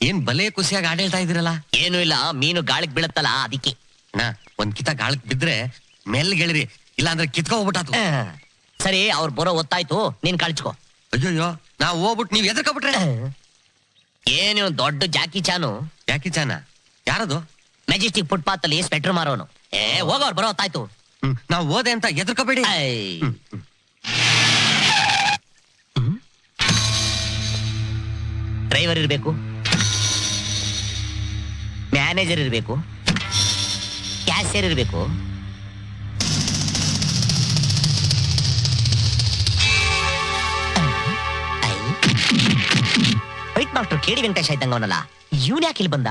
ಏನ್ ಬಲೆ ಖುಷಿಯಾಗಿ ಆಡ ಹೇಳ್ತಾ ಇದ್ದೀರಲ್ಲ? ಏನು ಇಲ್ಲ, ಮೀನು ಗಾಳಿಗೆ ಬೀಳತ್ತಲ್ಲ ಅದಕ್ಕೆ. ಒಂದ್ ಕಿತ ಗಾಳಕ್ ಬಿದ್ರೆ ಮೆಲ್ಗೆಳಿರಿ, ಇಲ್ಲ ಅಂದ್ರೆ ಕಿತ್ಕೊ ಹೋಗ್ಬಿಟ್ಟಾತು. ಸರಿ, ಅವ್ರು ಬರೋ ಹೊತ್ತಾಯ್ತು, ನೀನ್ ಕಳ್ಚ್ಕೋ. ಅಯ್ಯೋ, ನಾವ್ ಹೋಗ್ಬಿಟ್ಟು ನೀವ್ ಎದ್ರಕೊಬಿಟ್ರೆ ಏನು ದೊಡ್ಡ ಜಾಕಿ ಚಾನು. ಯಾಕಿ ಚಾನ? ಯಾರದು? ಮೆಜೆಸ್ಟಿಕ್ ಫುಟ್ಪಾತ್ ಅಲ್ಲಿ ಸ್ವೆಟರ್ ಮಾರೋನು. ಹೋಗೋರ್ ಬರೋ ಹೊತ್ತಾಯ್ತು. ನಾವ್ ಓದೆ ಅಂತ ಎದ್ರಕೋಬೇಡಿ. ಡ್ರೈವರ್ ಇರ್ಬೇಕು, ಮ್ಯಾನೇಜರ್ ಇರ್ಬೇಕು, ಕ್ಯಾಶಿಯರ್ ಇರ್ಬೇಕು, ವೈಟ್ ಮಾಸ್ಟರ್ ಕೇಡಿ ವೆಂಕಟೇಶ ಇದ್ದಂಗ ಅವನಲ್ಲ, ಇವನ್ ಯಾಕೆ ಇಲ್ಲಿ ಬಂದ?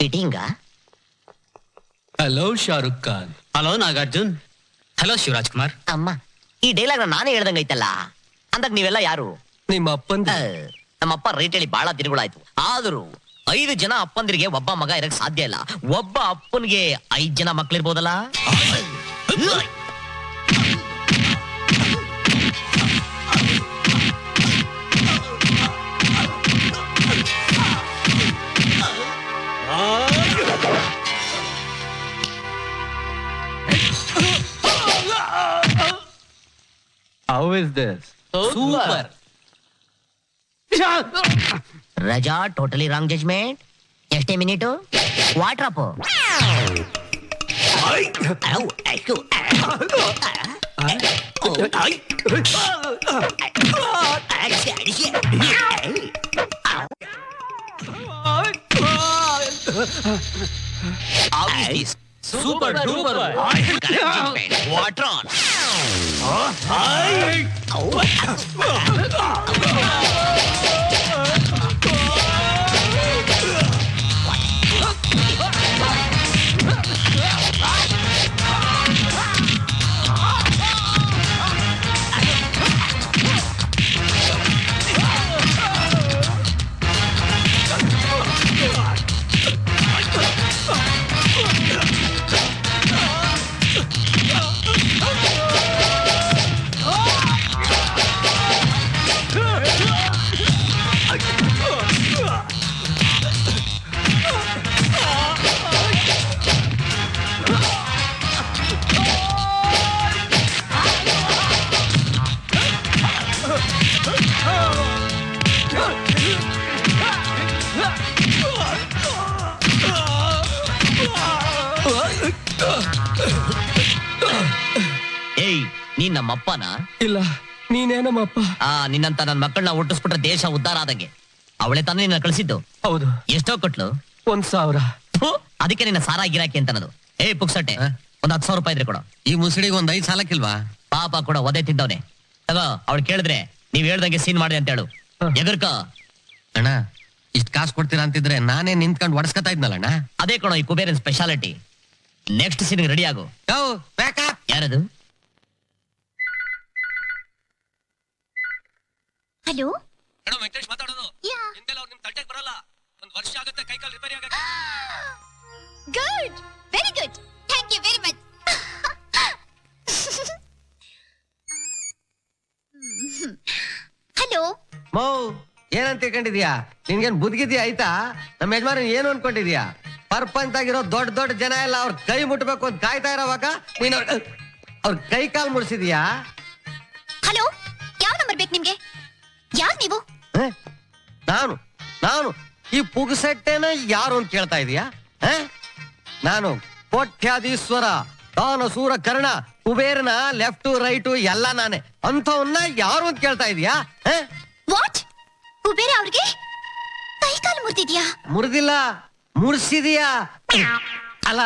Fitting? Hello Shahrukh Khan. Hello Nagarjun. Hello Shivaraj Kumar. ಅಮ್ಮ, ಈ ಡೈಲಾಗ್ ನಾನೇ ಹೇಳ್ದಂಗ ಐತಲ್ಲ. ಅಂದಾಗ ನೀವೆಲ್ಲ ಯಾರು? ನಿಮ್ಮ ಅಪ್ಪಂದ. ನಮ್ಮಪ್ಪ ರೈಟ್ ಹೇಳಿ ಬಹಳ ದಿನಗಳಾಯ್ತು. ಆದ್ರೂ 5 ಜನ ಅಪ್ಪಂದಿರಿಗೆ ಒಬ್ಬ ಮಗ ಇರಕ್ ಸಾಧ್ಯ ಇಲ್ಲ. ಒಬ್ಬ ಅಪ್ಪನ್ಗೆ 5 ಜನ ಮಕ್ಳಿರ್ಬೋದಲ್ಲ. How is this? Super. ರಜಾ ಟೋಟಲಿ ರಾಂಗ್ ಜಜ್ಮೆಂಟ್. ಎಷ್ಟೇ minute? Water up. Super duper. Water on. ಏಯ್, ನೀನ್ ನಮ್ಮಪ್ಪನ? ಇಲ್ಲ, ನೀನೇ ನಮ್ಮಪ್ಪ. ನಿನ್ನಂತ ನನ್ ಮಕ್ಕಳನ್ನ ಹುಟ್ಟಿಸ್ಬಿಟ್ರೆ ದೇಶ ಉದ್ಧಾರ ಆದಂಗೆ. ಅವಳೆ ತಾನೇ ನಿನ್ನ ಕಳಿಸಿದ್ದು? ಹೌದು. ಎಷ್ಟೋ ಕೊಟ್ಲು? 1,000. ಅದಕ್ಕೆ ನಿನ್ನ ಸಾರ ಗಿರಾಕಿ ಅಂತನದು. ಪುಕ್ಸಟ್ಟೆ, ಒಂದ್ 10,000 ರೂಪಾಯಿ ಇದ್ರೆ ಕೊಡು. ಈ ಮುಸುಡಿಗೆ ಒಂದ್ 5 ಸಾಲಕ್ಕಿಲ್ವಾ? ಪಾಪ ಕೂಡ ಒದೆ ತಿಂದವನೆ. ತಗೋ, ಅವಳು ಕೇಳಿದ್ರೆ ನೀವ್ ಹೇಳ್ದಂಗೆ ಸೀನ್ ಮಾಡಿ ಅಂತ ಹೇಳು. ಎಗರ್ಕ ಅಣ್ಣ, ಇಷ್ಟ್ ಕಾಸು ಕೊಡ್ತೀರಾ ಅಂತಿದ್ರೆ ನಾನೇ ನಿಂತ್ಕೊಂಡು ಒಡ್ಸ್ಕೊತಾ ಇದ್ನಲ್ಲಣ್ಣ. ಅದೇ ಕೊಡೋ ಈ ಕುಬೇರನ್ ಸ್ಪೆಷಾಲಿಟಿ. ನೆಕ್ಸ್ಟ್ ಸೀನ್ ರೆಡಿ ಆಗು. ಯಾರದು? ಹಲೋ, ವೆಂಕಟೇಶ್ ಮಾತಾಡೋದು. ನಿಮ್ ತಟ್ಟೆಗೆ ಬರಲ್ಲ, ಒಂದ್ ವರ್ಷ ಆಗುತ್ತೆ ಕೈಕಾಲು ರಿಪೇರಿ ಆಗಕ್ಕೆ. Good, very good, thank you very much. Hello ಮೌ, ಏನಂತ ತಿಳ್ಕೊಂಡಿದ್ಯಾ? ನಿನ್ಗೇನ್ ಬುದ್ಗಿದ್ಯಾ? ಆಯ್ತಾ? ನಮ್ಮ ಯಜಮಾನ ಏನು ಅನ್ಕೊಂಡಿದ್ಯಾ? ಪರ್ಪಂಚ್ ಆಗಿರೋ ದೊಡ್ಡ ದೊಡ್ಡ ಜನ ಎಲ್ಲ ಅವ್ರ ಕೈ ಮುಟ್ಬೇಕು ಅಂತ ಕಾಯ್ತಾ ಇರೋವಾಗ ನೀನ್ ಅವ್ರ ಕೈ ಕಾಲ್ ಮುಡ್ಸಿದ್ಯಾ? ಹಲೋ, ಯಾವ ನಂಬರ್ ಬೇಕು ನಿಮ್ಗೆ? ಯಾರು ನೀವು? ನಾನು ಈ ಪುಗ್ಸೆಟ್ಟೆನ ಯಾರು ಅಂತ ಕೇಳ್ತಾ ಇದೀಯಾ? ನಾನು ಕೋಟ್ಯಾಧೀಶ್ವರ, ದಾನಸೂರ ಕರ್ಣ, ಕುಬೇರನ ಲೆಫ್ಟ್ ರೈಟ್ ಎಲ್ಲ ನಾನೇ. ಅಂಥವನ್ನ ಯಾರು ಅಂತ ಕೇಳ್ತಾ ಇದೀಯಾ? ವಾಟ್? ಕುಬೇರ ಅವ್ರಿಗೆ ಕೈ ಕಾಲು ಮುರಿದಿದ್ಯಾ? ಮುರಿದಿಲ್ಲ, ಮುರ್ಸಿದೀಯಾ. ಅಲ್ಲ,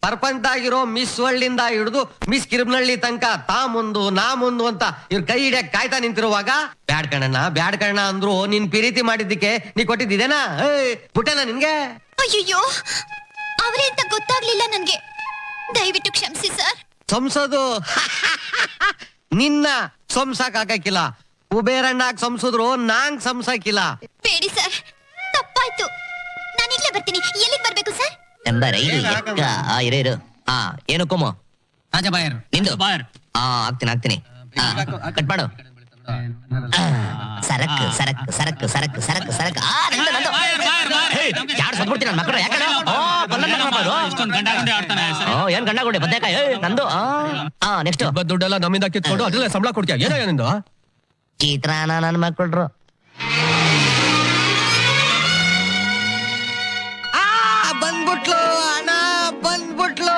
ಪರ್ಪಂಚಾಗಿರೋ ಮಿಸ್ ವರ್ಲ್ಡ್ ಹಿಡಿದು ಮಿಸ್ ಕಿರ್ಬನಹಳ್ಳಿ ತನಕ ತಾ ಮುಂದು ನಾ ಮುಂದು ಅಂತ ಇವ್ರ ಕೈ ಹಿಡಿಯಕ್ ಕಾಯ್ತಾ ನಿಂತಿರುವಾಗ ಬ್ಯಾಡ್ ಕಣ್ಣ ಅಂದ್ರು ನೀನ್ ಪ್ರೀತಿ ಮಾಡಿದ್ದಕ್ಕೆ ನೀ ಕೊಟ್ಟಿದ್ದೇನಾ? ಬಿಟ್ಟೆನಾ ನಿನ್ಗೆ? ಅಯ್ಯೋ, ಅವರೇ ಅಂತ ಗೊತ್ತಾಗ್ಲಿಲ್ಲ ನನ್ಗೆ, ದಯವಿಟ್ಟು ಕ್ಷಮಿಸಿ ಸರ್. ಸಂಸದು ನಿನ್ನ ಸಂಸಾಕ್ ಹಾಕಿಲ್ಲ, ಕುಬೇರಣ್ಣಾಗ್ ಸಂಸದ್ರು ನಾಂಗ್ ಸಂಸಾಕಿಲ್ಲ. ಬೇಡಿ ಸರ್, ತಪ್ಪಾಯ್ತು. ನಾನೀಗ್ಲೇ ಬರ್ತೀನಿ. ಎಲ್ಲಿಗೆ ಬರ್ಬೇಕು ಸರ್? ನಂಬರ್ 5 ಇರು. ಏನು ಕೊಮ್ಮು? ನಿಂದು ಹಾಕ್ತೀನಿ. ಕಟ್ ಮಾಡು. ಸರಕ್ ಸರಕ್ ಸರಕ್ ಸರಕ್ ಸರಕ್ ಸರಕ್. ನಂದು ಯಾರು ಸದ್ಬಿಡ್ತೀನಿ ನನ್ನ ಮಕ್ಕಳು ಯಾಕಡೆ ಏನ್ ಗಂಡ ಕೊಡಿ ಬದನೆಕಾಯಿ ನಂದು ನೆಕ್ಸ್ಟ್ ದುಡ್ಡೆಲ್ಲ ನಮ್ಮಿಂದ ಕಿತ್ಕೊಂಡು ಅದ್ರಲ್ಲ ಸಂಬಳ ಕೊಡ್ತೀಯ ಏನೋ ನಿಂದು ಚಿತ್ರಾನ್ನ ನನ್ನ ಮಕ್ಕಳ್ರು ಬಂದ್ಬಿಟ್ಲು ಅಣ್ಣ ಬಂದ್ಬಿಟ್ಲು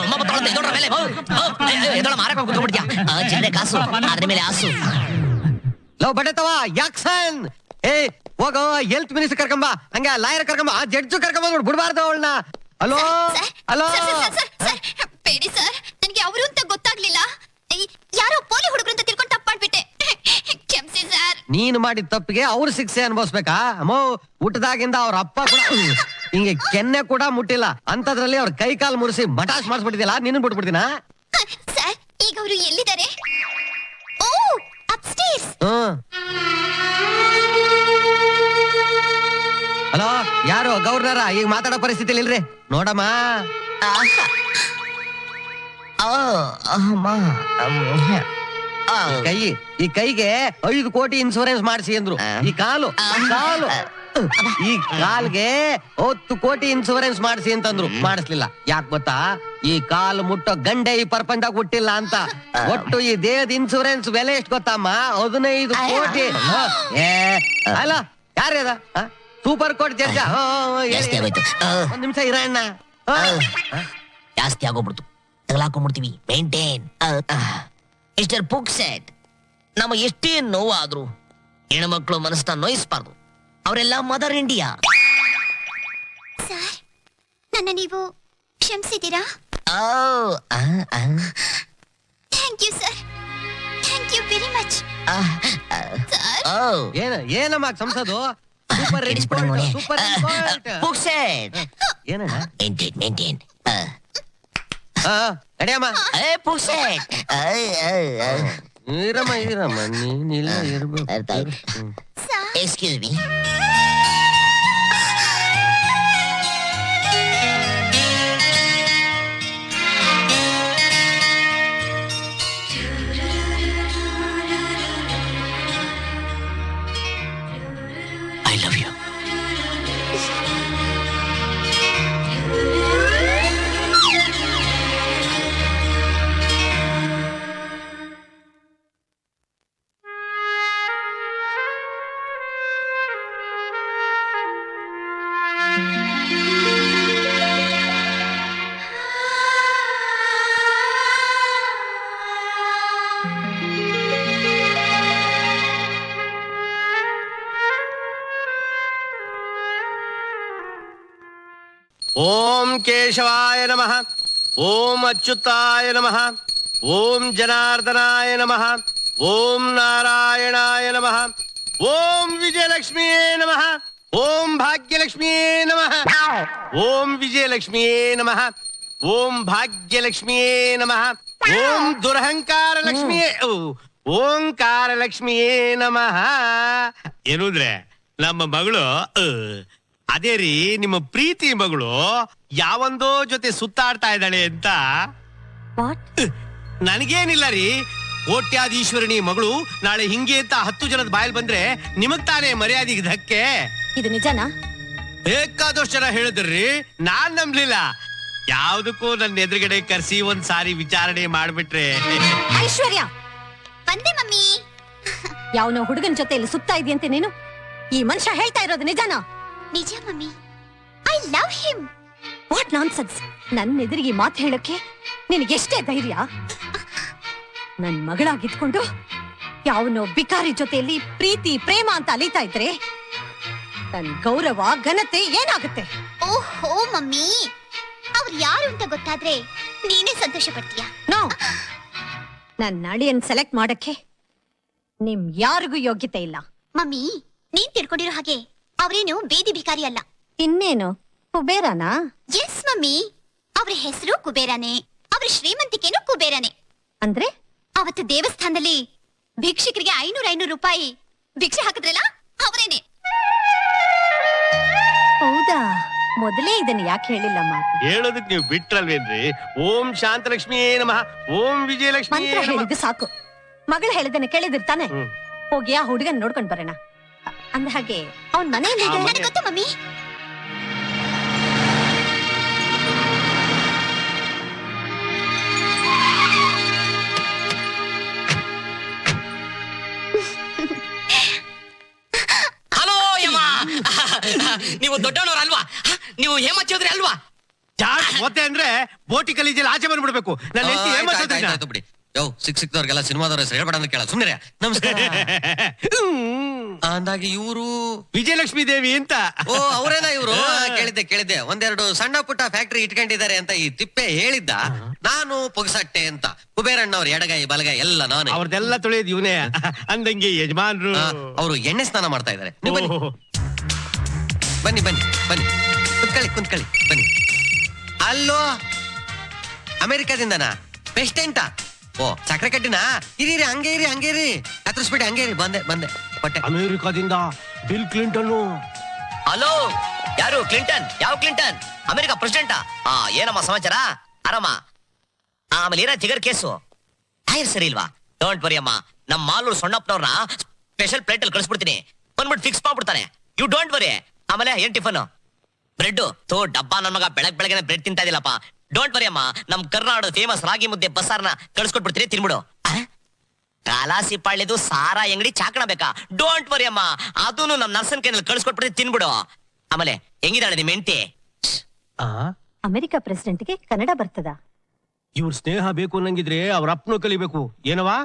ಅಮ್ಮ ಬತ್ತೊಳದೆ ಎದೋಡ್ರ ಮೇಲೆ ಎದೋಳ ಮಾರಕ ಕುತ್ಕೊಂಡ್ಬಿಡ್ತೀಯ ಚಿಲ್ಲರೆ ಕಾಸು ಅದ್ರ ಮೇಲೆ ಆಸು ಲವ್ ಬಡತವ ಯಾಕ್ಸನ್ ಏ ಹೋಗೋ ಹೆಲ್ತ್ ಮಿನಿಸ್ಟರ್ ಕರ್ಕೊಂಬ ಹಂಗ ಲಾಯರ್ ಕರ್ಕೊಂಬ ಆ ಜಡ್ಜು ಕರ್ಕೊಂಬ ಬಿಡ್ಬಾರ್ದು ಅವಳನ್ನ ಹಲೋ ಹಲೋ ಬೇಡಿ ಸರ್ ನನ್ಗೆ ಅವರು ಅಂತ ಗೊತ್ತಾಗ್ಲಿಲ್ಲ ಯಾರೋ ಪೋಲಿ ಹುಡುಗರು ಅಂತ ತಿಳ್ಕೊಂಡು ತಪ್ಪು ಮಾಡ್ಬಿಟ್ಟೆ ಕ್ಷಮಿಸಿ ಸರ್ ನೀನ್ ಮಾಡಿದ ತಪ್ಪಿಗೆ ಅವ್ರು ಶಿಕ್ಷೆ ಅನುಭವಿಸ್ಬೇಕಾ ಅಮ್ಮೋ ಊಟದಾಗಿಂದ ಅವ್ರ ಅಪ್ಪ ಕೂಡ ಹಿಂಗೆ ಕೆನ್ನೆ ಕೂಡ ಮುಟ್ಟಿಲ್ಲ ಅಂತದ್ರಲ್ಲಿ ಅವ್ರ ಕೈ ಕಾಲು ಮುರಿಸಿ ಮಟಾಶ್ ಮಾಡಿಸ್ಬಿಟ್ಟಿದ್ಯಲ್ಲ ನೀನು ಬಿಟ್ಬಿಡ್ತೀನ ಸರ್ ಈಗ ಅವರು ಎಲ್ಲಿದ್ದಾರೆ ಓ ಅಪ್ಸ್ಟೇರ್ಸ್ ಹಲೋ ಯಾರು ಗೌರ್ನರ ಈಗ ಮಾತಾಡೋ ಪರಿಸ್ಥಿತಿ ಇಲ್ರಿ ನೋಡಮ್ಮ ಕೈ ಈ ಕೈಗೆ 5 ಕೋಟಿ ಇನ್ಶೂರೆನ್ಸ್ ಮಾಡಿಸಿ ಅಂದ್ರು ಈ ಕಾಲು ಈ ಕಾಲ್ಗೆ 10 ಕೋಟಿ ಇನ್ಶೂರೆನ್ಸ್ ಮಾಡಿಸಿ ಅಂತಂದ್ರು ಮಾಡಿಸ್ಲಿಲ್ಲ ಯಾಕೆ ಗೊತ್ತಾ ಈ ಕಾಲು ಮುಟ್ಟೋ ಗಂಡೆ ಈ ಪ್ರಪಂಚದಾಗ ಹುಟ್ಟಿಲ್ಲ ಅಂತ ಒಟ್ಟು ಈ ದೇಹದ ಇನ್ಶೂರೆನ್ಸ್ ಬೆಲೆ ಎಷ್ಟು ಗೊತ್ತಮ್ಮ 15 ಕೋಟಿ ಅಲ್ಲ ಯಾರ್ಯದ ಸೂಪರ್ ಕೋಟ್ ಜಡ್ಜ ಒಂದ್ ನಿಮಿಷ ಇರಣ್ಣ ಜಾಸ್ತಿ ಆಗೋಗ್ಬಿಡ್ತು ತಗಲಾಕೊಂಡ್ಬಿಡ್ತೀವಿ ಮೇಂಟೈನ್ ಮಿಸ್ಟರ್ ಪುಕ್ಸೆಟ್ ನಮಗೆ ಎಷ್ಟೇ ನೋವಾದ್ರು ಹೆಣ್ಮಕ್ಳು ಮನಸ್ಸನ್ನ ನೋಯಿಸ್ಬಾರ್ದು ಅವರೆಲ್ಲ ಮದರ್ ಇಂಡಿಯಾ ಸರ್ ನನ್ನ ನೀವು ಕ್ಷಮಿಸಿದ್ದೀರಾ thank you sir thank you very much ಏನಮ್ಮ ಸಂಸದು ಸೂಪರ್ ಸೂಪರ್ ಪುಕ್ಸೆಟ್ ಏನಣ್ಣ ಮೇಂಟೈನ್ ನಡಿಯಮ್ಮ ಪುಕ್ಸೆಟ್ ಇರಮ್ಮ ನೀನಿಲ್ಲ ಇರ್ಬೇಕು excuse me I love you. ಓಂ ಕೇಶವಾಯ ನಮಃ ಓಂ ಅಚ್ಯುತಾಯ ನಮಃ ಓಂ ಜನಾರ್ದನಾಯ ನಮಃ ಓಂ ನಾರಾಯಣಾಯ ನಮಃ ಓಂ ವಿಜಯಲಕ್ಷ್ಮಿಯೇ ನಮಃ ಓಂ ಭಾಗ್ಯಲಕ್ಷ್ಮಿಯೇ ನಮಃ ಓಂ ವಿಜಯಲಕ್ಷ್ಮಿಯೇ ನಮಃ ಓಂ ಭಾಗ್ಯಲಕ್ಷ್ಮಿಯೇ ನಮಃ ಓಂ ದುರಹಂಕಾರ ಲಕ್ಷ್ಮಿಯೇ ಓಂಕಾರ ಲಕ್ಷ್ಮಿಯೇ ನಮಃ ಏನಂದ್ರೆ ನಮ್ಮ ಮಗಳು ಅದೇ ರೀ ನಿಮ್ಮ ಪ್ರೀತಿ ಮಗಳು ಯಾವಂದೋ ಜೊತೆ ಸುತ್ತಾಡ್ತಾ ಇದ್ದಾಳೆ ಅಂತ ನನಗೇನಿಲ್ಲ ರೀ ಕೋಟ್ಯಾಧೀಶ್ವರಣಿ ಮಗಳು ನಾಳೆ ಹಿಂಗೆ ಅಂತ 10 ಜನದ ಬಾಯಲ್ಲಿ ಬಂದ್ರೆ ನಿಮಗ್ ತಾನೇ ಮರ್ಯಾದೆಗೆ ಧಕ್ಕೆ ಇದು ನಿಜನಾ ಬೇಕಾದಷ್ಟು ಜನ ಹೇಳಿದ್ರಿ ನಾನ್ ನಂಬ್ಲಿಲ್ಲ ಯಾವ್ದಕ್ಕೂ ನನ್ನ ಎದುರುಗಡೆ ಕರ್ಸಿ ಒಂದ್ ಸಾರಿ ವಿಚಾರಣೆ ಮಾಡ್ಬಿಟ್ರೆ ಐಶ್ವರ್ಯ ಬಂದೆ ಮಮ್ಮಿ ಯಾವನೋ ಹುಡುಗನ ಜೊತೆ ಇಲ್ಲಿ ಸುತ್ತಾ ಇದೆಯಂತೆ ನೀನು ಈ ಮನುಷ್ಯ ಹೇಳ್ತಾ ಇರೋದು ನಿಜನಾ ನಿಜ mummy I love him what nonsense ನನ್ನ ಎದುರಿಗೆ ಮಾತು ಹೇಳಕ್ಕೆ ನಿನಗೆಷ್ಟೇ ಧೈರ್ಯ ನನ್ ಮಗಳಾಗಿದ್ಕೊಂಡು ಯಾವನೋ ಬಿಕಾರಿ ಜೊತೆಯಲ್ಲಿ ಪ್ರೀತಿ ಪ್ರೇಮ ಅಂತ ಅಲಿತಾ ಇದ್ರೆ ನನ್ ಗೌರವ ಘನತೆ ಏನಾಗುತ್ತೆ ಓಹೋ ಮಮ್ಮಿ ಅವ್ರು ಯಾರು ಅಂತ ಗೊತ್ತಾದ್ರೆ ನೀನೇ ಸಂತೋಷ ಪಡ್ತೀಯಾ ನೋ ನನ್ ನಾಡಿಯನ್ ಸೆಲೆಕ್ಟ್ ಮಾಡಕ್ಕೆ ನಿಮ್ ಯಾರಿಗೂ ಯೋಗ್ಯತೆ ಇಲ್ಲ ಮಮ್ಮಿ ನೀನ್ ತಿಳ್ಕೊಂಡಿರೋ ಹಾಗೆ ಅವ್ರೇನು ಬೀದಿ ಭಿಕಾರಿ ಅಲ್ಲ ಇನ್ನೇನು ಕುಬೇರನಾ ಎಸ್ ಮಮ್ಮಿ ಅವ್ರ ಹೆಸರು ಕುಬೇರನೇ ಅವ್ರ ಶ್ರೀಮಂತಿಕೆನು ಕುಬೇರನೇ ಅಂದ್ರೆ ಅವತ್ತು ದೇವಸ್ಥಾನದಲ್ಲಿ ಭಿಕ್ಷಕರಿಗೆ 500 ರೂಪಾಯಿ ಭಿಕ್ಷೆ ಹಾಕಿದ್ರಲ್ಲ ಅವರೇನೆ ಹೌದಾ ಮೊದಲೇ ಇದನ್ನ ಯಾಕೆ ಹೇಳಿಲ್ಲಮ್ಮ ಹೇಳೋದಕ್ ನೀವು ಬಿಟ್ರಲ್ವೇನ್ರಿ ಓಂ ಶಾಂತಲಕ್ಷ್ಮಿಯೇ ನಮಃ ಓಂ ವಿಜಯಲಕ್ಷ್ಮಿ ಮಂತ್ರ ಹೇಳಿದ್ದು ಸಾಕು ಮಗಳು ಹೇಳಿದನ್ನ ಕೇಳಿದಿರ್ತಾನೆ ಹೋಗಿ ಆ ಹುಡುಗನ್ ನೋಡ್ಕೊಂಡ್ ಬರೋಣ ಅಂದ ಹಾಗೆ ಅವನ್ ಮನೆಯಲ್ಲಿ ನನಗೆ ಗೊತ್ತು ಮಮ್ಮಿ. ಹಲೋ ಯಮ್ಮ. ನೀವು ದೊಡ್ಡವನವ್ರ ಅಲ್ವಾ? ನೀವು ಹೇಮಂತ್ ಚೌಧರಿ ಅಲ್ವಾ? ಮತ್ತೆ ಅಂದ್ರೆ ಬೋಟಿ ಕಲೀಜಲ್ಲಿ ಆಚೆ ಬಂದ್ಬಿಡ್ಬೇಕು. ನನ್ನ ಹೆಂಡತಿ ಹೇಮಂತ್ ಚೌಧರಿನ. ಆಯ್ತು ಬಿಡಿ. ಯೋ ಸಿಕ್ದವ್ರಿಗೆಲ್ಲ ಸಿನಿಮಾದವ್ರ ಹೆಸರು ಹೇಳ್ಬೇಡ ಅಂತ ಕೇಳ ಸುಮ್ಮನೆ. ನಮಸ್ಕಾರ. ಅಂದಾಗಿ ಇವರು ವಿಜಯಲಕ್ಷ್ಮಿ ದೇವಿ ಅಂತ. ಓ ಅವರೇನಾ ಇವರು? ಕೇಳಿದ್ದೆ. ಒಂದೆರಡು ಸಣ್ಣ ಪುಟ್ಟ ಫ್ಯಾಕ್ಟರಿ ಇಟ್ಕೊಂಡಿದ್ದಾರೆ ಅಂತ ಈ ತಿಪ್ಪೆ ಹೇಳಿದ್ದ. ನಾನು ಪೊಗಸಟ್ಟೆ ಅಂತ. ಕುಬೇರಣ್ಣವ್ರ ಎಡಗೈ ಬಲಗೈ ಎಲ್ಲ ನಾನು. ಅವ್ರದೆಲ್ಲ ತೊಳೆಯೋದು ಇವನೇ. ಅಂದಂಗೆ ಯಜಮಾನ್ರು ಅವರು ಎಣ್ಣೆ ಸ್ನಾನ ಮಾಡ್ತಾ ಇದ್ದಾರೆ. ನೀವು ಬನ್ನಿ ಬನ್ನಿ ಕುಂತ್ಕೊಳ್ಳಿ ಬನ್ನಿ. ಅಲ್ಲೋ ಅಮೆರಿಕಾದಿಂದನಾ? ಪೆಸ್ಟೆಂಟಾ? ಓ ಸಕ್ಕರೆ ಕಟ್ಟಿನಾ? ಇರೀರಿ ಹಂಗೆ ಇರಿ ಹತ್ತಿಸ್ಬಿಡಿ. ಹಂಗೆ ಇರಿ. ಬಂದೆ ಕೊಟ್ಟೆ. ಅಮೆರಿಕಾದಿಂದ ಬಿಲ್ ಕ್ಲಿಂಟನ್. ಹಲೋ, ಯಾರು ಕ್ಲಿಂಟನ್? ಯಾವ ಕ್ಲಿಂಟನ್? ಅಮೆರಿಕ ಪ್ರೆಸಿಡೆಂಟಾ? ಏನಮ್ಮ ಸಮಾಚಾರ? ಆರಾಮ? ಆಮೇಲೆ ಏನ ತಿಗರ್ ಕೇಸು? ಟೈರ್ ಸರಿ ಇಲ್ವಾ? ಡೋಂಟ್ ವರಿ ಅಮ್ಮ, ನಮ್ಮ ಮಾಲೂರು ಸೊಣ್ಣಪ್ಪನವ್ರನ್ನ ಸ್ಪೆಷಲ್ ಪ್ಲೇಟ್ ಅಲ್ಲಿ ಕಳಿಸ್ಬಿಡ್ತೀನಿ. ಬಂದ್ಬಿಟ್ಟು ಫಿಕ್ಸ್ ಮಾಡ್ಬಿಡ್ತಾನೆ. You don't worry. ಆಮೇಲೆ ಏನ್ ಟಿಫನ್? ಬ್ರೆಡ್. ತೋ ಡಬ್ಬ ನನ್ ಮಗ ಬೆಳಗ್ಗೆ ಬ್ರೆಡ್ ತಿಂತಾ ಇದಿಲ್ಲಪ್ಪ. ಡೋಂಟ್ ವರಿ ಅಮ್ಮ, ನಮ್ ಕರ್ನಾಟಕದ ಫೇಮಸ್ ರಾಗಿ ಮುದ್ದೆ ಬಸ್ಸಾರ್ನ ಕಳ್ಸ್ಕೊಟ್ಬಿಡ್ತೀನಿ, ತಿನ್ಬಿಡು. ಕಾಲಾಸಿ ಪಾಳ್ಯದು ಸಾರಾ ಅಂಗಡಿ ಚಾಕಣ ಬೇಕಾ? ಡೋಂಟ್ ವರಿ ಅಮ್ಮ, ಅದನ್ನು ನಮ್ ನರ್ಸನ್ ಕೇಂದ್ರ ಕಳ್ಸ್ಕೊಟ್ಬಿಡ್ತೀನಿ, ತಿನ್ಬಿಡು. ಆಮೇಲೆ ಹೆಂಗಿದಾಳೆ ನಿಮ್ ಹೆಂಡತಿ? ಅಮೆರಿಕ ಪ್ರೆಸಿಡೆಂಟ್ಗೆ ಕನ್ನಡ ಬರ್ತದ? ಇವ್ರ ಸ್ನೇಹ ಬೇಕು ಅನ್ನಂಗಿದ್ರೆ ಅವ್ರ ಅಪ್ಪನು ಕಲಿಬೇಕು. ಏನವಾ?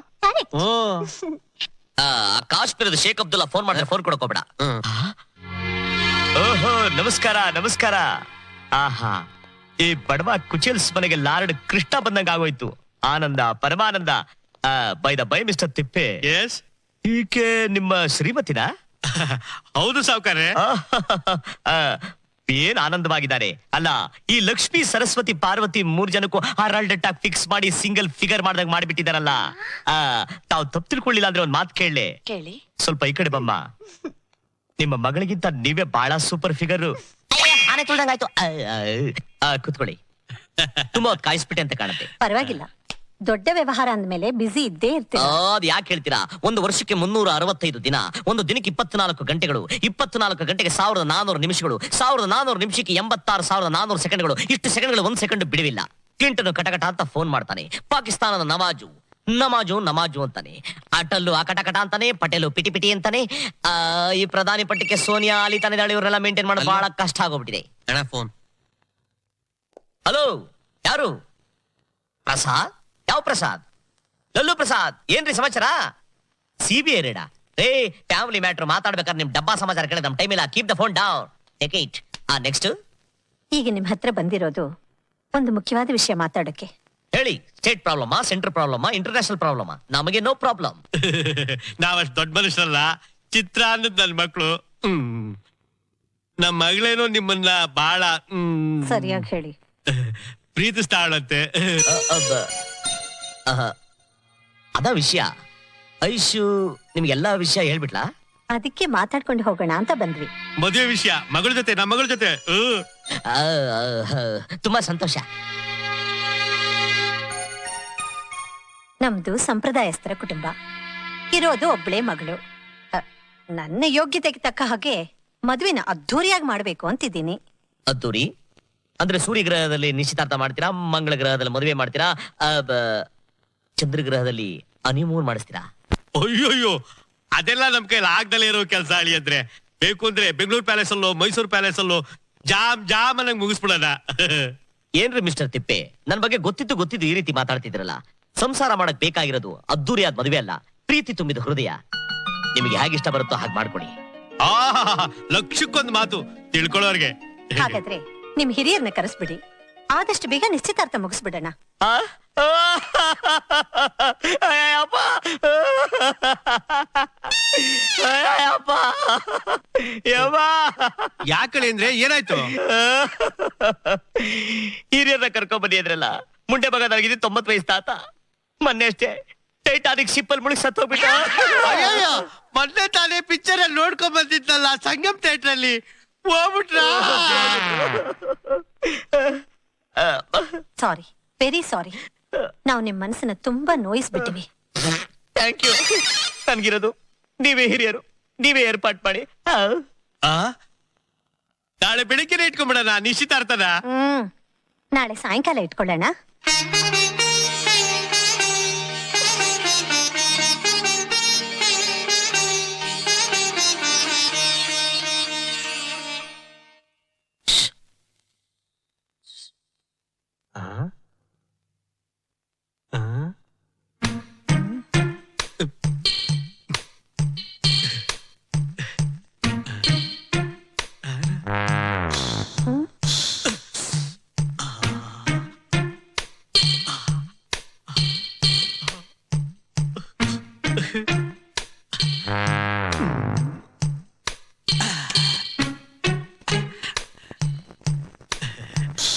ಕಾಶ್ಮೀರದ ಶೇಖ್ ಅಬ್ದುಲ್ಲಾ ಫೋನ್ ಮಾಡಿದ್ರೆ ಫೋನ್ ಕೊಡಕೋಬೇಡ. ಓಹೋ, ನಮಸ್ಕಾರ. ಆಹಾ, ಈ ಬಡವ ಕುಚೇಲ್ಸ್ ಮನೆಗೆ ಲಾರ್ಡ್ ಕೃಷ್ಣ ಬಂದಂಗ ಆಗೋಯ್ತು. ಆನಂದ ಪರಮಾನಂದ. ಬೈ ದ ಬೈ ಮಿಸ್ಟರ್ ತಿಪ್ಪೆ, ಎಸ್, ಈಕೆ ನಿಮ್ಮ ಶ್ರೀಮತಿನ? ಹೌದು ಸಾವ್ಕಾರೆ. ಏನ್ ಆನಂದವಾಗಿದ್ದಾರೆ ಅಲ್ಲ. ಈ ಲಕ್ಷ್ಮಿ ಸರಸ್ವತಿ ಪಾರ್ವತಿ 3 ಜನಕ್ಕೂ ಹರಾಲ್ಡ್ ಟಾಕ್ ಫಿಕ್ಸ್ ಮಾಡಿ ಸಿಂಗಲ್ ಫಿಗರ್ ಮಾಡ್ದಾಗ ಮಾಡ್ಬಿಟ್ಟಿದಾರಲ್ಲ. ತಾವ್ ತಪ್ಪು ತಿಳ್ಕೊಳ್ಳಿಲ್ಲ ಅಂದ್ರೆ ಒಂದ್ ಮಾತು ಕೇಳಿ. ಸ್ವಲ್ಪ ಈ ಕಡೆ ಬಮ್ಮ. ನಿಮ್ಮ ಮಗಳಿಗಿಂತ ನೀವೇ ಬಹಳ ಸೂಪರ್ ಫಿಗರ್. ಆನೆ ತುಳ್ದಂಗಾಯ್ತು. ಕುತ್ಕೊಳ್ಳಿ. ತುಂಬಾ ಹೊತ್ತು ಕಾಯಿಸ್ಬಿಟ್ಟೆ ಅಂತ ಕಾಣುತ್ತೆ. ಪರವಾಗಿಲ್ಲ, ದೊಡ್ಡ ವ್ಯವಹಾರ ಅಂದ್ಮೇಲೆ ಬಿಸಿ ಇದ್ದೇ ಇರ್ತೀರ. ಅದ್ ಯಾಕೆ ಹೇಳ್ತೀರಾ? ಒಂದು ವರ್ಷಕ್ಕೆ 365 ದಿನ, ಒಂದು ದಿನಕ್ಕೆ 24 ಗಂಟೆಗಳು, 24 ಗಂಟೆಗೆ 1400 ನಿಮಿಷಗಳು, 1400 ನಿಮಿಷಕ್ಕೆ 86,400 ಸೆಕೆಂಡ್ಗಳು. ಇಷ್ಟು ಸೆಕೆಂಡ್ಗಳು 1 ಸೆಕೆಂಡ್ ಬಿಡುವಿಲ್ಲ. ಕ್ಲಿಂಟನ್ ಕಟಕಟ ಅಂತ ಫೋನ್ ಮಾಡ್ತಾನೆ. ಪಾಕಿಸ್ತಾನದ ನಮಾಜು ಅಂತಾನೆ. ಅಟಲ್ಲು ಅಕಟಕಟ ಅಂತಾನೆ. ಪಟೇಲು ಪಿಟಿ ಅಂತಾನೆ. ಈ ಪ್ರಧಾನಿ ಪಟ್ಟಕ್ಕೆ ಸೋನಿಯಾ ಅಲಿ ತಾನಿದಾಳೆ. ಇವರೆಲ್ಲ ಮೇಂಟೈನ್ ಮಾಡೋದು ಬಹಳ ಕಷ್ಟ ಆಗೋಗ್ಬಿಟ್ಟಿದೆ. ಫೋನ್. ಹಲೋ, ಯಾರು? ಪ್ರಸಾದ್? ಯಾವ ಪ್ರಸಾದ್? ಲಲ್ಲು ಪ್ರಸಾದ್. ಏನ್ರಿ ಸಮಾಚಾರ? CBI ರೇಡಾ? ಫ್ಯಾಮಿಲಿ ಮ್ಯಾಟ್ರ್ ಮಾತಾಡ್ಬೇಕಾದ್ರೆ ನಿಮ್ ಡಬ್ಬಾ ಸಮಾಚಾರ ಕೇಳಿದ್ರೆ ನಮ್ ಟೈಮ್ ಇಲ್ಲ. Keep the phone down. Take it. Next. ಈಗ ನಿಮ್ ಹತ್ರ ಬಂದಿರೋದು ಒಂದು ಮುಖ್ಯವಾದ ವಿಷಯ ಮಾತಾಡಕ್ಕೆ. ಹೇಳಿ. ಸ್ಟೇಟ್ ಪ್ರಾಬ್ಲಮಾ, ಸೆಂಟ್ರಲ್ ಪ್ರಾಬ್ಲಮಾ, ಇಂಟರ್ನ್ಯಾಷನಲ್ ಪ್ರಾಬ್ಲಮಾ? ನಮಗೆ ನೋ ಪ್ರಾಬ್ಲಮ್. ನಾವಷ್ಟು ದೊಡ್ಡ ಮನುಷ್ಯರಲ್ಲ. ಚಿತ್ರ ಅನ್ನದ್ ನನ್ ಮಕ್ಳು. ನಮ್ ಮಗಳೇನೋ ನಿಮ್ಮನ್ನ ಬಹಳ ಸರಿಯಾಗಿ ಹೇಳಿ. ಪ್ರೀತಿಸ್ತಾಳಂತೆ. ಅದ ವಿಷಯ. ಐಶು ನಿಮ್ಗೆಲ್ಲಾ ವಿಷಯ ಹೇಳ್ಬಿಟ್ಲಾ? ಅದಕ್ಕೆ ಮಾತಾಡ್ಕೊಂಡು ಹೋಗೋಣ ಅಂತ ಬಂದ್ವಿ. ಮದುವೆ ವಿಷಯ ಮಗಳ ಜೊತೆ, ನಮ್ಮ ಮಗಳ ಜೊತೆ. ತುಂಬಾ ಸಂತೋಷ. ನಮ್ದು ಸಂಪ್ರದಾಯಸ್ಥರ ಕುಟುಂಬ. ಇರೋದು ಒಬ್ಳೇ ಮಗಳು. ನನ್ನ ಯೋಗ್ಯತೆಗೆ ತಕ್ಕ ಹಾಗೆ ಮದುವೆನ ಅದ್ಧೂರಿಯಾಗಿ ಮಾಡ್ಬೇಕು ಅಂತಿದ್ದೀನಿ. ಅದ್ದೂರಿ ಅಂದ್ರೆ ಸೂರ್ಯ ಗ್ರಹದಲ್ಲಿ ನಿಶ್ಚಿತಾರ್ಥ ಮಾಡ್ತೀರಾ? ಮಂಗಳ ಗ್ರಹದಲ್ಲಿ ಮದುವೆ ಮಾಡ್ತೀರಾ? ಚಂದ್ರಗ್ರಹದಲ್ಲಿ ಹನಿಮೂನ್ ಮಾಡಿಸ್ತೀರಾ? ಅಯ್ಯೋಯ್ಯೋ, ಅದೆಲ್ಲ ನಮ್ ಕೈಲಿ ಆಗ್ದಲೇ ಇರೋ ಕೆಲಸ ಅಳಿ. ಅಂದ್ರೆ ಬೇಕು ಅಂದ್ರೆ ಬೆಂಗಳೂರು ಪ್ಯಾಲೇಸ್ ಅಲ್ಲೋ ಮೈಸೂರು ಪ್ಯಾಲೇಸ್ ಅಲ್ಲೋ ಜಾಮ್ ಅನ್ನಂಗ್ ಮುಗಿಸ್ಬಿಡೋಣ. ಏನ್ರಿ ಮಿಸ್ಟರ್ ತಿಪ್ಪೆ, ನನ್ ಬಗ್ಗೆ ಗೊತ್ತಿದ್ದು ಈ ರೀತಿ ಮಾತಾಡ್ತಿದ್ರಲ್ಲ. ಸಂಸಾರ ಮಾಡಕ್ ಬೇಕಾಗಿರೋದು ಅದ್ದೂರಿಯಾದ ಮದುವೆ ಅಲ್ಲ, ಪ್ರೀತಿ ತುಂಬಿದ ಹೃದಯ. ನಿಮಗೆ ಹೇಗೆ ಇಷ್ಟ ಬರುತ್ತೋ ಹಾಗೆ ಮಾಡ್ಕೊಡಿ. ಲಕ್ಷಕ್ಕೊಂದು ಮಾತು ತಿಳ್ಕೊಳ್ಳೋರ್ಗೆ. ಹಾಗಾದ್ರೆ ನಿಮ್ ಹಿರಿಯರ್ನ ಕರೆಸ್ಬಿಡಿ. ಆದಷ್ಟು ಬೇಗ ನಿಶ್ಚಿತಾರ್ಥ ಮುಗಿಸ್ಬಿಡೋಣ. ಯಾಕಳಿ ಅಂದ್ರೆ ಏನಾಯ್ತು? ಹಿರಿಯರ್ನ ಕರ್ಕೊಂಡ್ ಬನ್ನಿ ಅಂದ್ರಲ್ಲ. ಮುಂಡೆ ಮಗ ನನಗಿದೆ 90 ವಯಸ್ಸು ತಾತ. ಮೊನ್ನೆ ಅಷ್ಟೇ ಟೈಟಾನಿಕ್ ಶಿಪ್ಪಲ್ ಮುಳುಗಿ ಸತ್ತೋಗ್ಬಿಟ್ಟ. ಮೊನ್ನೆ ತಾನೇ ಪಿಕ್ಚರ್ ಅಲ್ಲಿ ನೋಡ್ಕೊಂಡ್ ಬಂದಿದ್ನಲ್ಲ ಸಂಗಮ್ ಥಿಯೇಟರ್ ಅಲ್ಲಿ, ಹೋಗ್ಬಿಟ್ರ. ಸಾರಿ, ವೆರಿ ಸಾರಿ. ನಾವು ನಿಮ್ ಮನಸ್ಸನ್ನ ತುಂಬಾ ನೋಯಿಸ್ಬಿಟ್ಟಿವಿ. Thank you. ನನ್ಗಿರೋದು ನೀವೇ ಹಿರಿಯರು, ನೀವೇ ಏರ್ಪಾಟ್ ಮಾಡಿ. ಆ ನಾಳೆ ಬೆಳಿಗ್ಗೆ ಇಟ್ಕೊಂಡ್ಬಿಡೋಣ ನಿಶ್ಚಿತಾರ್ಥನ. ನಾಳೆ ಸಾಯಂಕಾಲ ಇಟ್ಕೊಳ್ಳೋಣ.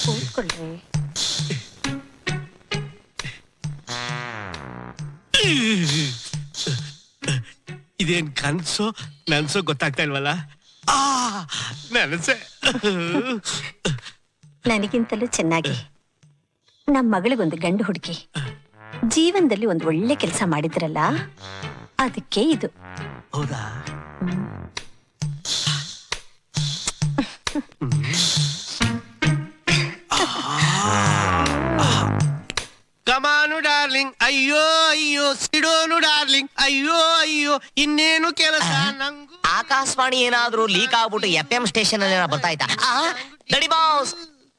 ಕೂತ್ಕೊಳ್ರಿ. ಇದೇನ್ ಕನ್ಸೋ ನನ್ಸೋ ಗೊತ್ತಾಗ್ತಾ ಇಲ್ವಲ್ಲ. ನನಸೆ ನನಗಿಂತಲೂ ಚೆನ್ನಾಗಿ ನಮ್ಮ ಮಗಳಿಗೊಂದು ಗಂಡು ಹುಡುಕಿ ಜೀವನದಲ್ಲಿ ಒಂದು ಒಳ್ಳೆ ಕೆಲಸ ಮಾಡಿದ್ರಲ್ಲ, ಅದಕ್ಕೆ ಇದು. ಹೌದಾ? ಕಮಾನು ಡಾರ್ಲಿಂಗ್, ಅಯ್ಯೋ ಅಯ್ಯೋ, ಸಿಡೋನು ಡಾರ್ಲಿಂಗ್, ಅಯ್ಯೋ ಅಯ್ಯೋ, ಇನ್ನೇನು ಕೆಲಸ ನಂಗು. ಆಕಾಶವಾಣಿ ಏನಾದ್ರೂ ಲೀಕ್ ಆಗ್ಬಿಟ್ಟು FM ಸ್ಟೇಷನ್ ಅಲ್ಲಿ ಬರ್ತಾ ಇತ್ತಾ? ನಡಿ ಬಾಸ್,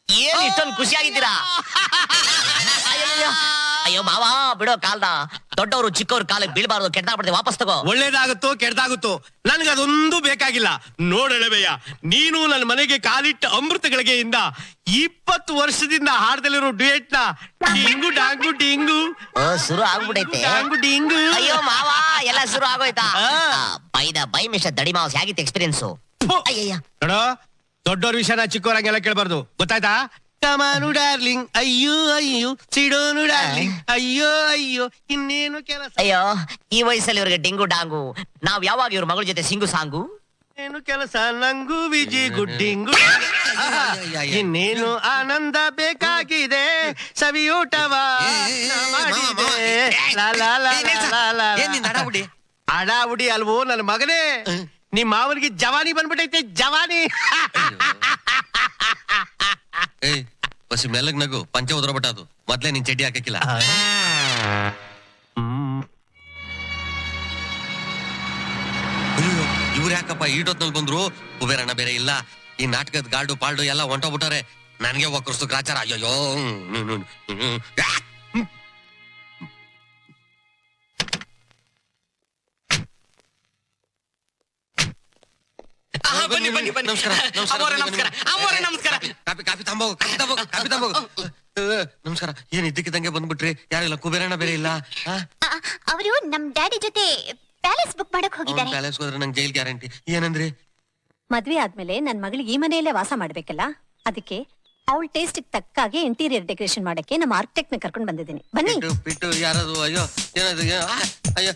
ಏನ್ ಇಷ್ಟೊಂದು ಖುಷಿಯಾಗಿದ್ದೀರಾ? ಅಯ್ಯೋ ಮಾವ ಬಿಡೋ ಕಾಲ್ದ, ದೊಡ್ಡವರು ಚಿಕ್ಕವ್ರ ಕಾಲಕ್ಕೆ ಬೀಳ್ಬಾರ್ದು, ಕೆಟ್ಟಾಗ್ಬಿಡ್ತೀವಿ, ವಾಪಸ್ ತಗೋ. ಒಳ್ಳೇದಾಗುತ್ತೋ ಕೆಡ್ದಾಗುತ್ತೋ ನನ್ಗೆ ಅದೊಂದು ಬೇಕಾಗಿಲ್ಲ. ನೋಡಳೆಬಯ್ಯ, ನೀನು ನನ್ನ ಮನೆಗೆ ಕಾಲಿಟ್ಟ ಅಮೃತಗಳಿಗೆಯಿಂದ 20 ವರ್ಷದಿಂದ ಹಾಡ್ದಲ್ಲಿರೋ ಡ್ಯೂಯೆಟ್ ನ ಡಿಂಗು ಡಾಂಗು ಡಿಂಗು ಶುರು ಆಗ್ಬಿಟ್ಟೈತೆ. ಡಾಂಗು ಡಿಂಗು. ಅಯ್ಯೋ ಮಾವ ಎಲ್ಲ ಶುರು ಆಗೋಯ್ತಾ? ಬೈ ಮಿಸ್ಟರ್ ದಡಿ ಮಾವ್ಸ್, ಹೇಗಿತ್ತು ಎಕ್ಸ್ಪೀರಿಯನ್ಸು? ಅಯ್ಯಯ್ಯ ನೋಡೋ, ದೊಡ್ಡವ್ರ ವಿಷಯನ ಚಿಕ್ಕವರಂಗೆಲ್ಲ ಕೇಳ್ಬಾರ್ದು, ಗೊತ್ತಾಯ್ತಾ? ಕಮಾನು ಡಾರ್ಲಿಂಗ್, ಅಯ್ಯೋ ಅಯ್ಯೋ, ಸಿಡೋನು ಡಾರ್ಲಿಂಗ್, ಅಯ್ಯೋ ಅಯ್ಯೋ, ಇನ್ನೇನು ಕೆಲಸ. ಅಯ್ಯೋ ಈ ವಯಸ್ಸಲ್ಲಿ ಇವ್ರಿಗೆ ಡಿಂಗು ಡಾಂಗು, ನಾವ್ ಯಾವಾಗ ಇವ್ರ ಮಗಳ ಜೊತೆ ಸಿಂಗು ಸಾಂಗು? ಏನು ಕೆಲಸ ನಂಗು ವಿಜಿ ಗುಡ್ಡಿಂಗು. ಇನ್ನೇನು ಆನಂದ ಬೇಕಾಗಿದೆ, ಸವಿಯೂಟವ ಮಾಡಿದೆ. ಅಡಾವುಡಿ ಅಲ್ವೋ ನನ್ನ ಮಗನೇ, ನಿಮ್ ಮಾವನಿಗೆ ಜವಾನಿ ಬಂದ್ಬಿಟ್ಟೈತೆ, ಜವಾನಿ. ಬಸ್ ಮೆಲ್ಲಗ್ ನಗು, ಪಂಚ ಉದ್ರಬಿಟ್ಟ ಅದು. ಮೊದ್ಲೇ ನಿನ್ ಚಡ್ಡಿ ಹಾಕಿಲ್ಲ. ಇವ್ರು ಯಾಕಪ್ಪ ಈಟೊತ್ನಲ್ಲಿ ಬಂದ್ರು? ಕುಬೇರಣ್ಣ ಬೇರೆ ಇಲ್ಲ, ಈ ನಾಟಕದ ಗಾರ್ಡು ಪಾಲ್ಡು ಎಲ್ಲ ಹೊಂಟೋಗ್ಬಿಟ್ಟಾರೆ. ನನ್ಗೆ ಒಕ್ಕರ್ಸ್ತು ಗ್ರಾಚಾರ. ಅಯ್ಯೋ ಬನ್ನಿ ಬನ್ನಿ ಬನ್ನಿ. ನಮಸ್ಕಾರ, ಅಮ್ಮೋರೆ ನಮಸ್ಕಾರ, ಅಮ್ಮೋರೆ ನಮಸ್ಕಾರ. ಕಾಪಿ ತಂಬೋಗು, ಕಾಪಿ ತಂಬೋಗು. ನಮಸ್ಕಾರ. ಏನ್ ಇದ್ದಕ್ಕಿದ್ದಂಗೆ ಬಂದ್ಬಿಟ್ರಿ? ಯಾರಿಲ್ಲ, ಕುಬೇರಣ್ಣ ಬೇರೆ ಇಲ್ಲ. ಅವರು ನಮ್ ಡ್ಯಾಡಿ ಜೊತೆ ಪ್ಯಾಲೇಸ್ ಬುಕ್ ಮಾಡಕ್ ಹೋಗಿದ್ದಾರೆ. ಪ್ಯಾಲೇಸ್ ಹೋದ್ರೆ ನಂಗೆ ಜೈಲ್ ಗ್ಯಾರಂಟಿ. ಏನಂದ್ರಿ? ಮದ್ವೆ ಆದ್ಮೇಲೆ ನನ್ ಮಗಳಿಗೆ ಈ ಮನೆಯಲ್ಲೇ ವಾಸ ಮಾಡ್ಬೇಕಲ್ಲ, ಅದಕ್ಕೆ ಅವಳ ಟೇಸ್ಟ್ ತಕ್ಕಾಗೆ ಇಂಟೀರಿಯರ್ ಡೆಕೋರೇಷನ್ ಮಾಡಕ್ಕೆ ನಮ್ಮ ಆರ್ಕಿಟೆಕ್ಟ್ ನ ಕರ್ಕೊಂಡ್ ಬಂದಿದ್ದೀನಿ. ಬನ್ನಿ. ಬಿಟ್ಟು ಯಾರದು? ಅಯ್ಯೋ ಏನದು? ಅಯ್ಯೋ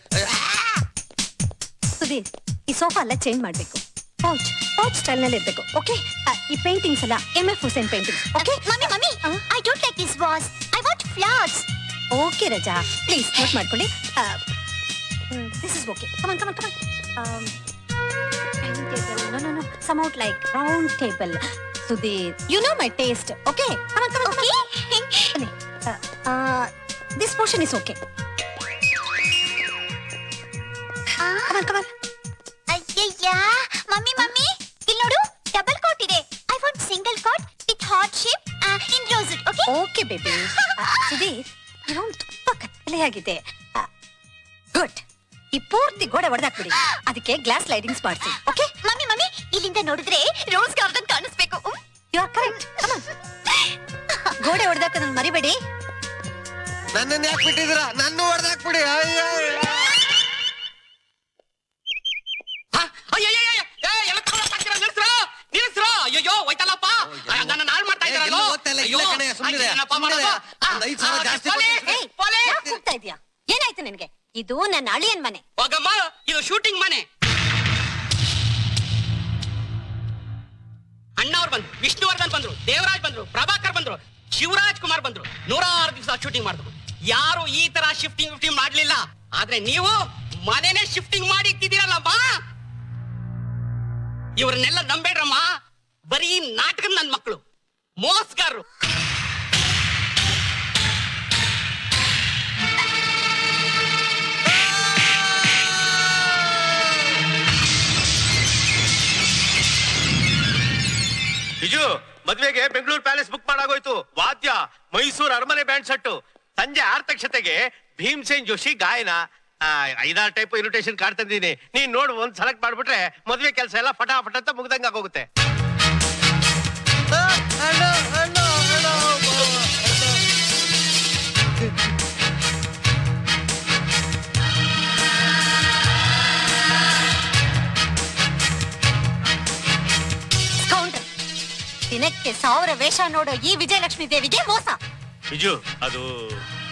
ಸುಧೀರ್, ಈ ಸೋಫಾ ಎಲ್ಲ ಚೇಂಜ್ ಮಾಡ್ಬೇಕು. ಪೌಚ್ ಸ್ಟೈಲ್ ನಲ್ಲಿ ಇರ್ಬೇಕು. ಓಕೆ, ಈ ಪೇಂಟಿಂಗ್ಸ್ ಎಲ್ಲ MF Hussain paintings. Okay mummy, I don't like this was, I want flowers. Okay ರಜಾ, ಪ್ಲೀಸ್ ನೋಟ್ ಮಾಡ್ಕೊಳ್ಳಿ. This is okay. Come on come on come on. No, some out like round table. Sudhir, you know my taste. Okay, come on. This portion is okay. Come on. ಅಯ್ಯಯ್ಯ, mummy, ಇಲ್ಲಿ ನೋಡು, double coat ಇದೆ. I want single coat with heart shape in rosewood. Okay Okay, baby. Sudhir, you ತುಂಬಾ ಕತ್ತಲೆ ಆಗಿದೆ. Good. ಈ ಪೂರ್ತಿ ಗೋಡೆ ಹೊಡೆದಾಕ್ಬಿಡಿ, ಅದಕ್ಕೆ ಗ್ಲಾಸ್ ಲೈಟಿಂಗ್ಸ್ ಮಾಡಿಸಿ. ಓಕೆ ಮಮ್ಮಿ, ಇಲ್ಲಿಂದ ನೋಡಿದ್ರೆ ರೋಸ್ ಗಾರ್ಡನ್ ಕಾಣಿಸ್ಬೇಕು. You are correct. Come on. ಗೋಡೆ ಹೊಡೆದಾಕೋದನ್ನ ಮರಿಬೇಡಿ. ನನ್ನನ್ನ ಯಾಕೆ ಬಿಟ್ಟಿದ್ದೀರಾ? ನನ್ನ ಹೊಡೆದಾಕ್ಬಿಡಿ. ಅಯ್ಯೋ ಹೋಯ್ತಲ್ಲಪ್ಪ, ನನ್ನ ನಾಳ್ ಮಾಡ್ತಾ ಇದ್ದಾರಲ್ಲೋ. ಯಾಕ್ ಕೂಗ್ತಾ ಇದ್ಯಾ? ಏನಾಯ್ತು ನಿನ್ಗೆ? ಇದು ನನ್ನ ಅಳಿಯನ್ ಮನೆ. ಹೋಗಮ್ಮ, ಇದು ಶೂಟಿಂಗ್ ಮನೆ. ಅಣ್ಣವ್ರು ಬಂದ್ರು, ವಿಷ್ಣುವರ್ಧನ್ ಬಂದ್ರು, ದೇವರಾಜ್ ಬಂದ್ರು, ಪ್ರಭಾಕರ್ ಬಂದ್ರು, ಶಿವರಾಜ್ ಕುಮಾರ್ ಬಂದ್ರು. 106 ದಿವಸ ಶೂಟಿಂಗ್ ಮಾಡಿದ್ರು. ಯಾರು ಈ ತರ ಶಿಫ್ಟಿಂಗ್ ಮಾಡ್ಲಿಲ್ಲ. ಆದ್ರೆ ನೀವು ಮನೆನೇ ಶಿಫ್ಟಿಂಗ್ ಮಾಡಿ ಇಟ್ಟಿದ್ದೀರಲ್ಲಮ್ಮ. ಇವ್ರನ್ನೆಲ್ಲ ನಂಬೇಡ್ರಮ್ಮ. ಬರೀ ನಾಟಕದ ನನ್ ಮಕ್ಕಳು, ಮೋಸಗಾರರು. ಬಿಜು, ಮದ್ವೆಗೆ ಬೆಂಗಳೂರು ಪ್ಯಾಲೇಸ್ ಬುಕ್ ಮಾಡಾಗೋಯ್ತು. ವಾದ್ಯ ಮೈಸೂರು ಅರಮನೆ ಬ್ಯಾಂಡ್ ಸೆಟ್ಟು. ಸಂಜೆ 6 ಭೀಮ್ಸೇನ್ ಜೋಶಿ ಗಾಯನ. 5-6 ಟೈಪ್ ಇನ್ವಿಟೇಷನ್ ಕಾರ್ಡ್ ತಂದಿದ್ದೀನಿ. ನೀನ್ ನೋಡು, ಒಂದ್ ಸೆಲೆಕ್ಟ್ ಮಾಡ್ಬಿಟ್ರೆ ಮದ್ವೆ ಕೆಲಸ ಎಲ್ಲ ಫಟಾಫಟ್ ಅಂತ ಮುಗ್ದಂಗ ಆಗೋಗುತ್ತೆ. ದಿನಕ್ಕೆ 1000 ವೇಷ ನೋಡೋ ಈ ವಿಜಯಲಕ್ಷ್ಮಿ ದೇವಿಗೆ ಮೋಸ. ಬಿಜು, ಅದು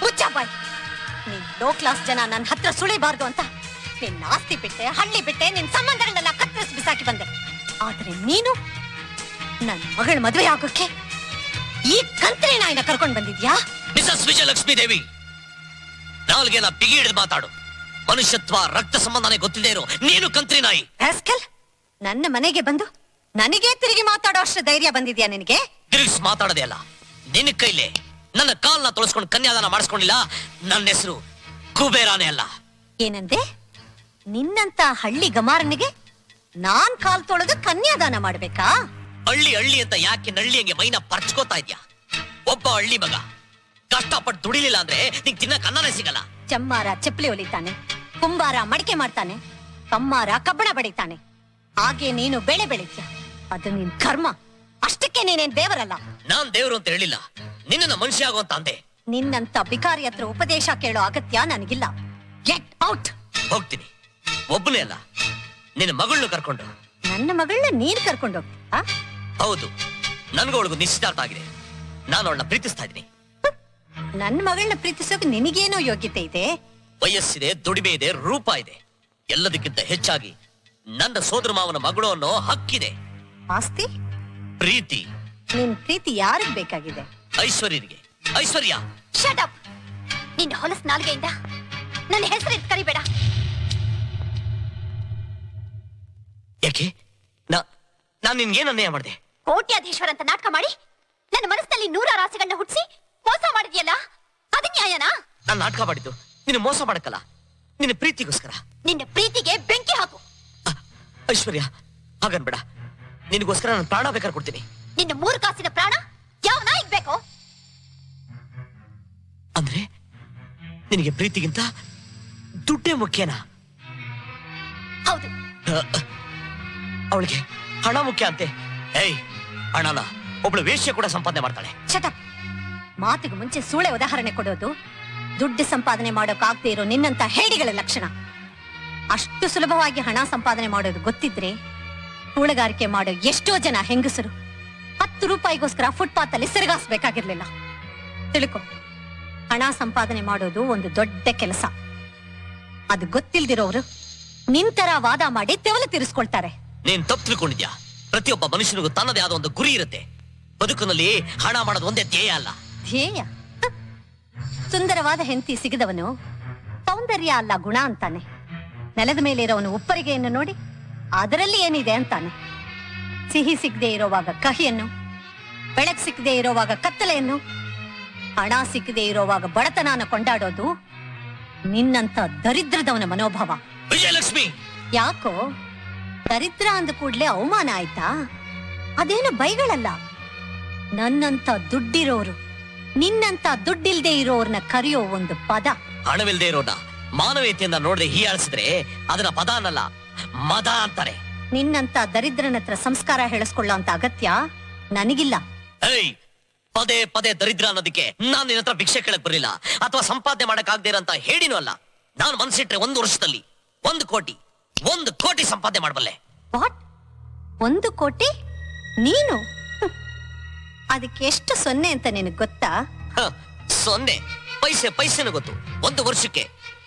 ಮುಚ್ಚಬ್ಬಾಯ್. ನೀನ್ ಲೋ ಕ್ಲಾಸ್ ಜನ ನನ್ನ ಹತ್ರ ಸುಳಿಬಾರ್ದು ಅಂತ ನಿನ್ ಆಸ್ತಿ ಬಿಟ್ಟೆ, ಹಳ್ಳಿ ಬಿಟ್ಟೆ, ನಿನ್ ಸಂಬಂಧಗಳನ್ನೆಲ್ಲ ಕತ್ತರಿಸಿ ಬಿಸಾಕಿ ಬಂದೆ. ಆದ್ರೆ ನೀನು ನನ್ ಮಗಳ ಮದುವೆ ಆಗೋಕೆ ಈ ಕಂತ್ರಿ ನಾಯಿನ ಕರ್ಕೊಂಡ್ ಬಂದಿದ್ಯಾ? ಮಿಸಸ್ ವಿಜಯಲಕ್ಷ್ಮಿ ದೇವಿ, ನಾಲ್ಗೆನ ಬಿಗಿ ಹಿಡಿದು ಮಾತಾಡು. ಮನುಷ್ಯತ್ವ, ರಕ್ತ ಸಂಬಂಧನೇ ಗೊತ್ತಿದೆ ಇರೋ ನೀನು ಕಂತ್ರಿ ನಾಯಿ. ರಾಸ್ಕಲ್, ನನ್ನ ಮನೆಗೆ ಬಂದು ನನಗೆ ತಿರುಗಿ ಮಾತಾಡೋ ಅಷ್ಟು ಧೈರ್ಯ ಬಂದಿದ್ಯಾ ನಿನಗೆ? ತಿರುಗಿಸ್ ಮಾತಾಡದೆ ಅಲ್ಲ, ನಿನ್ನ ಕೈಲೇ ನನ್ನ ಕಾಲ್ನ ತೊಳಸ್ಕೊಂಡು ಕನ್ಯಾದಾನ ಮಾಡಿಸ್ಕೊಂಡಿಲ್ಲ. ನನ್ನ ಹೆಸರು ಕುಬೇರಾನೇ ಅಲ್ಲ. ಏನಂದೆ? ನಿನ್ನಂತ ಹಳ್ಳಿ ಗಮಾರನಿಗೆ ನಾನ್ ಕಾಲ್ ತೊಳೆದು ಕನ್ಯಾದಾನ ಮಾಡ್ಬೇಕಾ? ಹಳ್ಳಿ ಹಳ್ಳಿ ಅಂತ ಯಾಕೆ ನಳ್ಳಿ ಹಂಗೆ ಮೈನ ಪರ್ಚ್ಕೋತಾ ಇದ್ಯಾ? ಒಬ್ಬ ಹಳ್ಳಿ ಮಗ ಕಷ್ಟಪಟ್ಟು ದುಡಿಲಿಲ್ಲ ಅಂದ್ರೆ ನಿಂಗೆ ತಿನ್ನಕ್ ಅನ್ನನೇ ಸಿಗಲ್ಲ. ಚಮ್ಮಾರ ಚಪ್ಪಲಿ ಹೊಲಿತಾನೆ, ಕುಂಬಾರ ಮಡಿಕೆ ಮಾಡ್ತಾನೆ, ಕಮ್ಮಾರ ಕಬ್ಬಣ ಬಡಿತಾನೆ. ಹಾಗೆ ನೀನು ಬೆಳೆ ಬೆಳಿತ್ಯ. ಅದು ನಿನ್ ಕರ್ಮ. ಅಷ್ಟಕ್ಕೆ ನೀನೇನ್ ದೇವರಲ್ಲ. ನಾನ್ ದೇವ್ರು ಅಂತ ಹೇಳಿಲ್ಲ, ನಿನ್ನ ಮನುಷ್ಯ ಆಗೋ ಅಂತ ಅಂದೆ. ನಿನ್ನಂತ ಬಿಕಾರಿ ಹತ್ರ ಉಪದೇಶ ಕೇಳೋ ಅಗತ್ಯ ನನಗಿಲ್ಲ. Get out. ಹೋಗ್ತೀನಿ. ಒಬ್ಬನೇ ಅಲ್ಲ, ನಿನ್ನ ಮಗಳನ್ನ ಕರ್ಕೊಂಡು. ನನ್ನ ಮಗಳನ್ನ ನೀನ್ ಕರ್ಕೊಂಡು ಹೋಗ್ತೀಯಾ? ಹೌದು, ನನ್ಗೊಳಗು ನಿಶ್ಚಿತಾರ್ಥ ಆಗಿದೆ. ನಾನು ಅವಳನ್ನ ಪ್ರೀತಿಸ್ತಾ ಇದ್ದೀನಿ. ನನ್ನ ಮಗಳನ್ನ ಪ್ರೀತಿಸೋಕೆ ನಿನಗೇನೋ ಯೋಗ್ಯತೆ ಇದೆ? ವಯಸ್ಸಿದೆ, ದುಡಿಮೆ ಇದೆ, ರೂಪ ಇದೆ. ಎಲ್ಲದಕ್ಕಿಂತ ಹೆಚ್ಚಾಗಿ ನನ್ನ ಸೋದರ ಮಾವನ ಮಗಳು ಅನ್ನೋ ಹಕ್ಕಿದೆ. ಆಸ್ತಿ? ಪ್ರೀತಿ. ನಿನ್ ಪ್ರೀತಿ ಯಾರಿಗ್ ಬೇಕಾಗಿದೆ? ಐಶ್ವರ್ಯನಿಗೆ. ಐಶ್ವರ್ಯ, ಶಟ್ ಅಪ್. ನಿನ್ನ ಹೊಲಸ್ ನಾಲ್ಗೆಯಿಂದ ನನ್ನ ಹೆಸರು ಕರಿಬೇಡ. ಯಾಕೆ? ನಾನ್ ನಿನ್ಗೇನ್ ಅನ್ಯಾಯ ಮಾಡಿದೆ? ಕೋಟ್ಯಾಧೀಶ್ವರ ಅಂತ ನಾಟಕ ಮಾಡಿ ನನ್ನ ಮನಸ್ಸಿನಲ್ಲಿ 100 ಆಸೆಗಳನ್ನ ಹುಟ್ಟಿಸಿ ಮೋಸ ಮಾಡಿದ್ಯಲ್ಲ, ಅದು ನ್ಯಾಯನಾ? ನಾನ್ ನಾಟಕ ಮಾಡಿದ್ದು ನಿನ್ನ ಮೋಸ ಮಾಡಕ್ಕಲ್ಲ, ನಿನ್ನ ಪ್ರೀತಿಗೋಸ್ಕರ. ನಿನ್ನ ಪ್ರೀತಿಗೆ ಬೆಂಕಿ ಹಾಕು. ಐಶ್ವರ್ಯ, ಹಾಗನ್ಬೇಡ. ನಿನಗೋಸ್ಕರ ನಾನು ಪ್ರಾಣ ಬೇಕಾದ್ರೆ ಕೊಡ್ತೀನಿ. ನಿನ್ನ 3 ಕಾಸಿನ ಪ್ರಾಣ ಯಾವ ನಾಯಿಗ್ ಬೇಕು? ಅಂದ್ರೆ ನಿನಗೆ ಪ್ರೀತಿಗಿಂತ ದುಡ್ಡೇ ಮುಖ್ಯನಾ? ಹೌದು. ಅವಳಿಗೆ ಹಣ ಮುಖ್ಯ ಅಂತೆ. ಏಯ್, ಹಣನ ಒಬ್ಳು ವೇಶ್ಯ ಕೂಡ ಸಂಪಾದನೆ ಮಾಡ್ತಾಳೆ. Shut up. ಮಾತಿಗೆ ಮುಂಚೆ ಸುಳ್ಳೆ ಉದಾಹರಣೆ ಕೊಡೋದು ದುಡ್ಡು ಸಂಪಾದನೆ ಮಾಡೋಕಾಗದೇ ಇರೋ ನಿನ್ನಂತ ಹೇಡಿಗಳ ಲಕ್ಷಣ. ಅಷ್ಟು ಸುಲಭವಾಗಿ ಹಣ ಸಂಪಾದನೆ ಮಾಡೋದು ಗೊತ್ತಿದ್ರೆ ಕೂಳಗಾರಿಕೆ ಮಾಡೋ ಎಷ್ಟೋ ಜನ ಹೆಂಗಸರು 10 ರೂಪಾಯಿಗೋಸ್ಕರ ಫುಟ್ಪಾತ್ ಅಲ್ಲಿ ಸಿರಗಾಸ್ಬೇಕಾಗಿರ್ಲಿಲ್ಲ. ತಿಳ್ಕೊ, ಹಣ ಸಂಪಾದನೆ ಮಾಡೋದು ಒಂದು ದೊಡ್ಡ ಕೆಲಸ. ಅದು ಗೊತ್ತಿಲ್ದಿರೋರು ನಿಂತರ ವಾದ ಮಾಡಿ ತೆವಲು ತೀರಿಸ್ಕೊಳ್ತಾರೆ. ನೀನ್ ತಪ್ಪು ತಿಳ್ಕೊಂಡಿದ್ಯಾ? ಪ್ರತಿಯೊಬ್ಬ ಮನುಷ್ಯನಿಗೂ ತನ್ನದೇ ಆದ ಒಂದು ಗುರಿ ಇರುತ್ತೆ. ಬದುಕಿನಲ್ಲಿ ಹಣ ಮಾಡೋದು ಒಂದೇ ಧ್ಯೇಯ ಅಲ್ಲ. ಧ್ಯೇಯ? ಸುಂದರವಾದ ಹೆಂಡತಿ ಸಿಗದವನು ಸೌಂದರ್ಯ ಅಲ್ಲ ಗುಣ ಅಂತಾನೆ. ನೆಲದ ಮೇಲೆ ಇರೋವನು ಉಪ್ಪರಿಗೆಯನ್ನು ನೋಡಿ ಅದರಲ್ಲಿ ಏನಿದೆ ಅಂತಾನೆ. ಸಿಹಿ ಸಿಗದೆ ಇರೋವಾಗ ಕಹಿಯನ್ನು, ಬೆಳಕು ಸಿಕ್ಕದೆ ಇರೋವಾಗ ಕತ್ತಲೆಯನ್ನು, ಹಣ ಸಿಕ್ಕದೆ ಇರೋವಾಗ ಬಡತನಾನ ಕೊಂಡಾಡೋದು ನಿನ್ನಂತ ದರಿದ್ರದವನ ಮನೋಭಾವ. ವಿಜಯಲಕ್ಷ್ಮಿ, ಯಾಕೋ ದರಿದ್ರ ಅಂದ ಕೂಡ್ಲೆ ಅವಮಾನ ಆಯ್ತಾ? ಅದೇನು ಬೈಗಳಲ್ಲ. ನನ್ನಂತ ದುಡ್ಡಿರೋರು ನಿನ್ನಂತ ದುಡ್ಡಿಲ್ದೆ ಇರೋರ್ನ ಕರೆಯೋ ಒಂದು ಪದ. ಹಣವಿಲ್ದೇ ಇರೋಣ ಮಾನವೀಯತೆಯಿಂದ ನೋಡದೆ ಹೀಯಾಳಿಸಿದ್ರೆ ಅದನ್ನ ಪದ ಅನ್ನಲ್ಲ, ಮದ ಅಂತಾರೆ. ನಿನ್ನಂತ ದರಿದ್ರನ ಹತ್ರ ಸಂಸ್ಕಾರ ಹೇಳಿಸ್ಕೊಳ್ಳೋ ಅಂತ ಅಗತ್ಯ ನನಗಿಲ್ಲ. ಏಯ್, ಪದೇ ಪದೇ ದರಿದ್ರ ಅನ್ನೋದಕ್ಕೆ ನಾನ್ ನಿನ್ನ ಹತ್ರ ಭಿಕ್ಷೆ ಕೇಳಕ್ ಬರಲಿಲ್ಲ, ಅಥವಾ ಸಂಪಾದನೆ ಮಾಡಕ್ ಆಗದೆ ಇರೋಂತ ಹೇಳಿನೂ ಅಲ್ಲ. ನಾನು ಮನ್ಸಿಟ್ರೆ 1 ವರ್ಷದಲ್ಲಿ 1 ಕೋಟಿ ಸಂಪಾದನೆ ಮಾಡಬಲ್ಲೆ. ವಾಟ್? 1 ಕೋಟಿ? ನೀನು? ಅದಕ್ಕೆ ಎಷ್ಟು ಸೊನ್ನೆ ಅಂತ ನಿನಗ್ ಗೊತ್ತಾ? 0 ಪೈಸೆನೂ ಗೊತ್ತು. 1 ವರ್ಷಕ್ಕೆ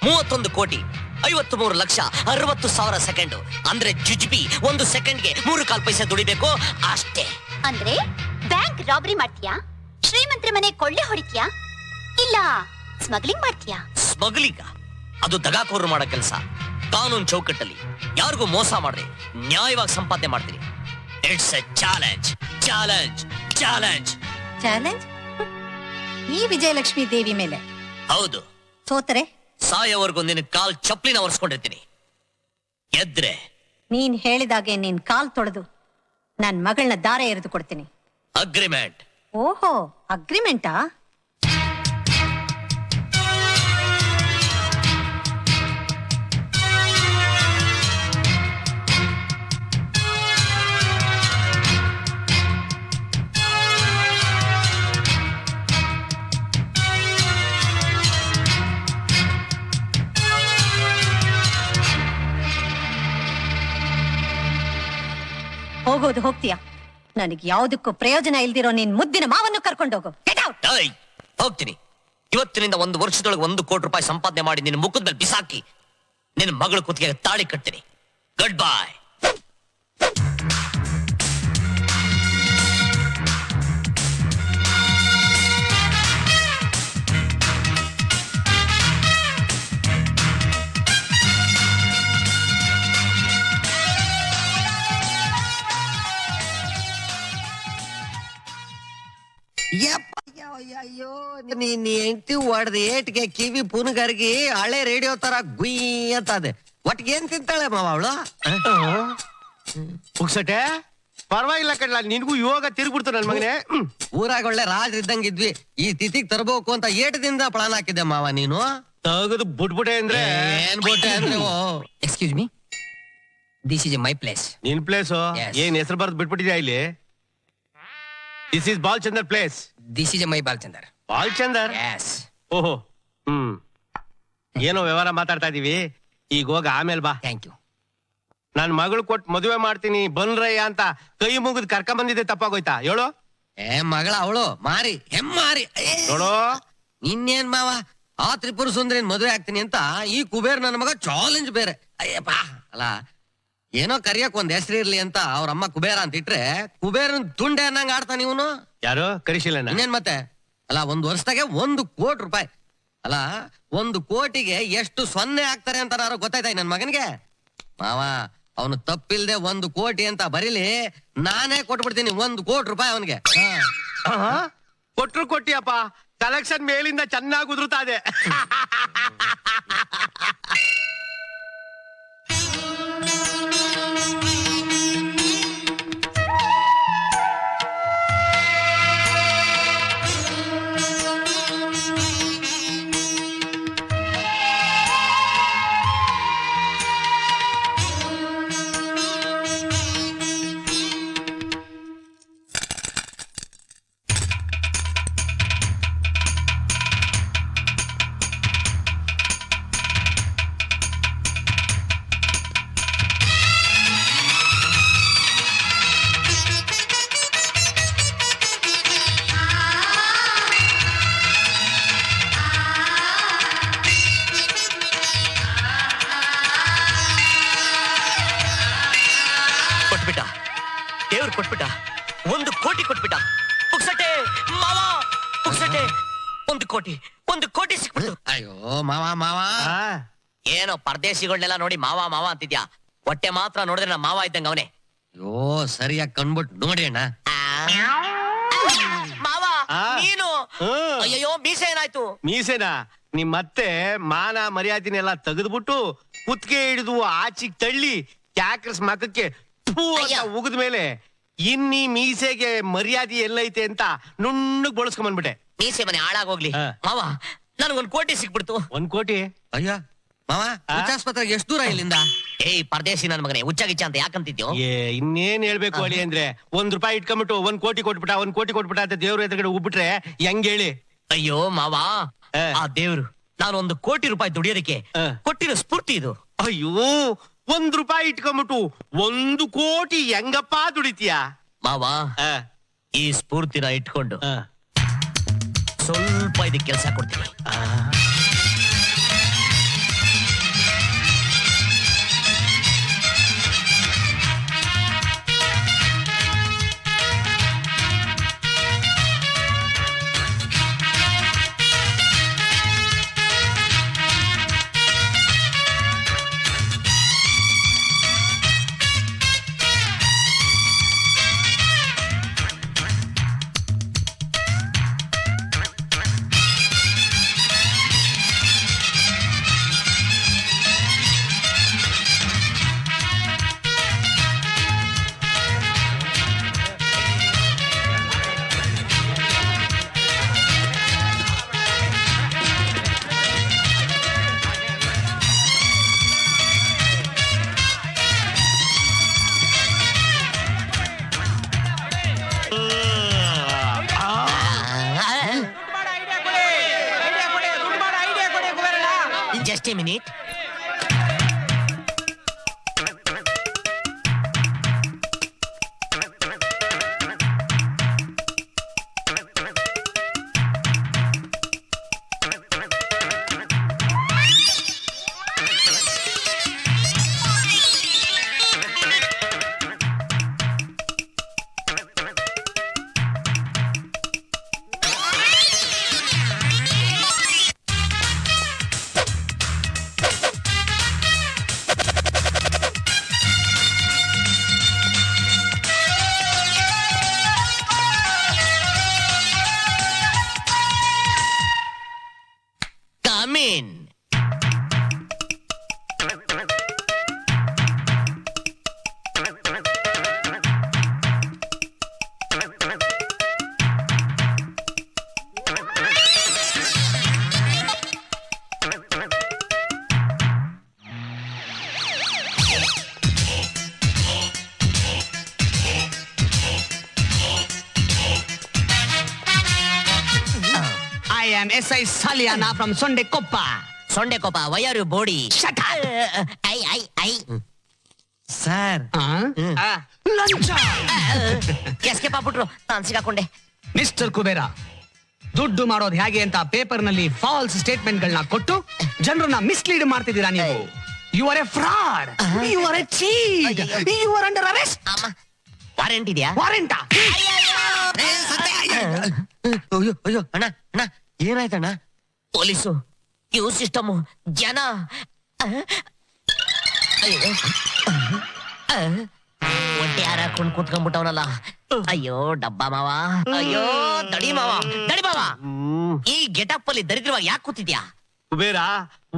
31 ಕೋಟಿ 53 ಲಕ್ಷ 60,000 ಸೆಕೆಂಡ್. ಅಂದ್ರೆ ಜುಜ್ಬಿ 1 ಸೆಕೆಂಡ್ಗೆ 3.25 ಪೈಸೆ ದುಡಿಬೇಕು ಅಷ್ಟೇ. ಅಂದ್ರೆ ಬ್ಯಾಂಕ್ ರಾಬರಿ ಮಾಡ್ತೀಯಾ? ಶ್ರೀಮಂತರ ಮನೆ ಕೊಳ್ಳೆ ಹೊಡಿತೀಯಾ? ಇಲ್ಲ ಸ್ಮಗ್ಲಿಂಗ್ ಮಾಡ್ತೀಯಾ? ಸ್ಮಗ್ಲಿಂಗ್ ಅದು ದಗಾಕೋರು ಮಾಡೋ ಕೆಲಸ. ಕಾನೂನು ಚೌಕಟ್ಟಲ್ಲಿ ಯಾರಿಗೂ ಮೋಸ ಮಾಡ್ರಿ ನ್ಯಾಯವಾಗಿ ಸಂಪಾದನೆ ಮಾಡ್ತೀನಿ. It's A challenge challenge challenge. Challenge ಈ ವಿಜಯಲಕ್ಷ್ಮಿ ದೇವಿ ಮೇಲೆ. ಹೌದು, ಸೋತರೆ ಸಾಯೋವರೆಗೂ ನಿನ್ನ ಕಾಲ್ ಚಪ್ಲಿನ ಒರೆಸ್ಕೊಂಡಿರ್ತೀನಿ. ಎದ್ರೆ ನೀನ್ ಹೇಳಿದಾಗೆ ನಿನ್ ಕಾಲ್ ತೊಳೆದು ನನ್ ಮಗಳನ್ನ ದಾರ ಎರೆದು ಕೊಡ್ತೀನಿ. ಅಗ್ರಿಮೆಂಟ್. ಓಹೋ, ಅಗ್ರಿಮೆಂಟಾ? ಹೋಗೋದು ಹೋಗ್ತೀಯಾ? ನನಗೆ ಯಾವುದಕ್ಕೂ ಪ್ರಯೋಜನ ಇಲ್ದಿರೋ ನಿನ್ ಮುದ್ದಿನ ಮಾವನ್ನು ಕರ್ಕೊಂಡೋಗು. Get out! ಏಯ್, ಹೋಗ್ತೀನಿ. ಇವತ್ತಿನಿಂದ 1 ವರ್ಷದೊಳಗೆ 1 ಕೋಟಿ ರೂಪಾಯಿ ಸಂಪಾದನೆ ಮಾಡಿ ನಿನ್ನ ಮುಖದ ಮೇಲೆ ಬಿಸಾಕಿ ನಿನ್ನ ಮಗಳ ಕುತ್ತಿಗೆ ತಾಳಿ ಕಟ್ತೀನಿ. ಗುಡ್ ಬಾಯ್. ಅಯ್ಯೋ, ನೀನ್ ಹೆಂಡತಿ ಹೊಡೆದ ಏಟ್ಗೆ ಕಿವಿ ಪುನಗರ್ಗಿ ಹಳೆ ರೇಡಿಯೋ ತರ ಗುಯ್ ಅಂತ ಅದೆ. ಒಟ್ಟಿಗೆ ಏನ್ ತಿಂತಾಳೆ ಮಾವ ಅವಳು? ಪುಕ್ಸಟೆ ಪರವಾಗಿಲ್ಲ ಕಡ್ಲ, ನಿನ್ಗೂ ಯೋಗ ತಿರುಗ್ಬಿಡ್ತು ನನ್ ಮಗನೇ. ಊರಾಗ ಒಳ್ಳೆ ರಾಜ್ ಇದ್ದಂಗಿದ್ವಿ. ಈ ತಿಥಿಗ್ ತರಬೇಕು ಅಂತ ಏಟದಿಂದ ಪ್ಲಾನ್ ಹಾಕಿದ್ದೆ ಮಾವ ನೀನು. ತಗದು ಬಿಟ್ಬಿಟ್ಟೆ ಅಂದ್ರೆ ಏನ್ ಬೋಟೆ ಅಂದ್ರೆ excuse me, this is my place. ನಿನ್ ಪ್ಲೇಸ್ Yes. ಏನ್ ಹೆಸರು ಬರ್ದು ಬಿಟ್ಬಿಟ್ಟಿದ್ಯಾ ಇಲ್ಲಿ? This is Balchandar place. This is my Balchandar. Balchandar? Yes. ಓಹೋ, ಏನೋ ವ್ಯವಹಾರ ಮಾತಾಡ್ತಾ ಇದೀವಿ. ಈಗ ಹೋಗ ಆಮೇಲೆ ಬಾ. Thank you. ನನ್ ಮಗಳು ಕೊಟ್ಟು ಮದುವೆ ಮಾಡ್ತೀನಿ ಬನ್ರಯ್ಯ ಅಂತ ಕೈ ಮುಗಿದ್ ಕರ್ಕೊಂಡ್ ಬಂದಿದ್ದೆ, ತಪ್ಪಾಗೋಯ್ತಾ ಹೇಳು? ಮಗಳ ಅವಳು ಮಾರಿ ಹೆಮ್ಮಾರಿ. ನೋಡು, ಇನ್ನೇನ್ ಮಾವ, ಆ ತ್ರಿಪುರ ಸುಂದರಿನ್ ಮದುವೆ ಆಗ್ತೀನಿ ಅಂತ ಈ ಕುಬೇರ್ ನನ್ನ ಮಗ ಚಾಲೆಂಜ್ ಬೇರೆ. ಅಯ್ಯಪ್ಪ, ಅಲ್ಲ ಏನೋ ಕರಿಯಕ್ ಒಂದ್ ಹೆಸರು ಇರ್ಲಿ ಅಂತ ಅವ್ರ ಅಮ್ಮ ಕುಬೇರ ಅಂತ ಇಟ್ರೆ ಕುಬೇರನ್ ತುಂಡೆ ಅನ್ನಂಗ್ ಆಡ್ತಾನ ಇವನು. ಯಾರು ಕರಿಶಿಲ್ಲ? ಇನ್ನೇನ್ ಮತ್ತೆ, ಅಲ್ಲ 1 ವರ್ಷದಾಗೆ 1 ಕೋಟಿ ರೂಪಾಯಿ. ಅಲ್ಲ 1 ಕೋಟಿಗೆ ಎಷ್ಟು ಸೊನ್ನೆ ಆಗ್ತಾರೆ ಅಂತ ನಾರು ಗೊತ್ತಾಯ್ತಾ ನನ್ ಮಗನ್ಗೆ? ಮಾವ, ಅವನು ತಪ್ಪಿಲ್ದೆ 1 ಕೋಟಿ ಅಂತ ಬರೀಲಿ, ನಾನೇ ಕೊಟ್ಬಿಡ್ತೀನಿ 1 ಕೋಟಿ ರೂಪಾಯಿ ಅವನ್ಗೆ. ಕೊಟ್ರು ಕೊಟ್ಟಿಯಪ್ಪ, ಕಲೆಕ್ಷನ್ ಮೇಲಿಂದ ಚೆನ್ನಾಗಿ ಉದುರುತ್ತಾ ಇದೆ. ಕೊಟ್ಬಿಟ್ಟ, ದೇವ್ರು ಕೊಟ್ಬಿಟ್ಟ, 1 ಕೋಟಿ ಕೊಟ್ಬಿಟ್ಟ. ಪುಕ್ಸಟೆ ಮಾವ, ಪುಕ್ಸಟೆ 1 ಕೋಟಿ ಸಿಕ್ಬಿಟ್ಟು. ಅಯ್ಯೋ ಮಾವ ಮಾವ, ಏನೋ ಪರದೇಶಿಗಳನ್ನೆಲ್ಲ ನೋಡಿ ಮಾವ ಮಾವ ಅಂತಿದ್ಯಾ, ಹೊಟ್ಟೆ ಮಾತ್ರ ನೋಡಿದ್ರೆ ನಮ್ಮ ಮಾವ ಇದ್ದಂಗ ಅವನೇ. ಅಯ್ಯೋ ಸರಿಯಾಗಿ ಕಂಡ್ಬಿಟ್ಟು ನೋಡಿ ಅಣ್ಣ. ಮಾವ ಆ. ನೀನು? ಅಯ್ಯಯ್ಯೋ, ಮೀಸೆ ಏನಾಯ್ತು? ಮೀಸೆನಾ? ನಿಮ್ಮತ್ತೆ ಮಾನ ಮರ್ಯಾದಿನೆಲ್ಲ ತೆಗೆದ್ಬಿಟ್ಟು ಕುತ್ತಿಗೆ ಹಿಡಿದು ಆಚಿಗೆ ತಳ್ಳಿ ಕ್ಯಾಕ್ರಸ್ ಮಕಕ್ಕೆ ಅಯ್ಯ. ಉಗಿದ ಮೇಲೆ ಇನ್ನೀ ಮೀಸೆಗೆ ಮರ್ಯಾದೆ ಎಲ್ಲೈತೆ ಅಂತ ನುಣ್ಣಗ್ ಬಳಸ್ಕೊಂಡ್ ಬಂದ್ಬಿಟ್ಟೆ. ಮೀಸೆ ಮನೆ ಹಾಳಾಗೋಗ್ಲಿ. ಆ. ಮಾವ, ನನಗೊಂದು ಕೋಟಿ ಸಿಕ್ಬಿಡ್ತು. 1 ಕೋಟಿ? ಅಯ್ಯ ಮಾವ, ಆಸ್ಪತ್ರೆಗೆ ಎಷ್ಟು ದೂರ ಇಲ್ಲಿಂದ? ಏಯ್ ಪರದೇಶಿ ನನ್ ಮಗನೇ, ಹುಚ್ಚಾಗಿಚ್ಚ ಅಂತ ಯಾಕಂತಿದ್ಯೋ? ಇನ್ನೇನ್ ಹೇಳ್ಬೇಕು ಅಳಿ ಅಂದ್ರೆ, 1 ರೂಪಾಯಿ ಇಟ್ಕೊಂಡ್ಬಿಟ್ಟು 1 ಕೋಟಿ ಕೊಟ್ಬಿಟ್ಟ 1 ಕೋಟಿ ಕೊಟ್ಬಿಟ್ಟ ಅಂತ ದೇವ್ರ ಎದುರುಗಡೆ ಉಗ್ಬಿಟ್ರೆ ಹೆಂಗ್ ಹೇಳಿ? ಅಯ್ಯೋ ಮಾವ, ಆ. ಆ ದೇವ್ರು ನಾನು 1 ಕೋಟಿ ರೂಪಾಯಿ ದುಡಿಯೋದಕ್ಕೆ ಆ. ಕೊಟ್ಟಿರೋ ಸ್ಫೂರ್ತಿ ಇದು. ಅಯ್ಯೋ, 1 ರೂಪಾಯಿ ಇಟ್ಕೊಂಡ್ಬಿಟ್ಟು 1 ಕೋಟಿ ಹೆಂಗಪ್ಪ ದುಡಿತೀಯ? ಮಾವ, ಆ, ಈ ಸ್ಫೂರ್ತಿನ ಇಟ್ಕೊಂಡು ಆ, ಸ್ವಲ್ಪ ಇದಕ್ಕೆ ಕೆಲಸ ಕೊಡ್ತೀನಿ. ಆ. Just A minute. Come in. I am S.I. Saliana from Sondekoppa. Sondekoppa, why are you body? Shut up. I sir ಲಂಚ. ಎಸ್ಕೇಪ್ ಆಗ್ಬಿಟ್ರು, ನಾನು ಸಿಗಾಕೊಂಡೆ. ಮಿಸ್ಟರ್ ಕುಬೇರ, ದುಡ್ಡು ಮಾಡೋದು ಹೇಗೆ ಅಂತ ಪೇಪರ್ ನಲ್ಲಿ ಫಾಲ್ಸ್ ಸ್ಟೇಟ್ಮೆಂಟ್ ಗಳನ್ನ ಕೊಟ್ಟು ಜನರನ್ನ ಮಿಸ್ಲೀಡ್ ಮಾಡ್ತಿದ್ದೀರಾ ನೀವು. You are a fraud, you are a cheat, you are under arrest. ಅಮ್ಮ, ವಾರೆಂಟ್ ಇದೆಯಾ? ವಾರೆಂಟ. ಅಯ್ಯೋ ಅಯ್ಯೋ ಅಣ್ಣ ಅಣ್ಣ ಏನಾಯ್ತಣ್ಣ? ಪೊಲೀಸು, ಕ್ಯೂ ಸಿಸ್ಟಮ್, ಜನ. ಹೊಟ್ಟೆ ಹಾರಾಕೊಂಡು ಕೂತ್ಕೊಂಡ್ಬಿಟ್ಟವನಲ್ಲ. ಅಯ್ಯೋ ಡಬ್ಬ ಮಾವ, ಅಯ್ಯೋ ದಡಿ ಮಾವ, ದಡಿ ಮಾವ. ಈ ಗೆಟಪ್ ಅಲ್ಲಿ ದರಿದ್ರವಾಗಿ ಯಾಕೆ ಕೂತಿದ್ಯಾ? ಕುಬೇರ,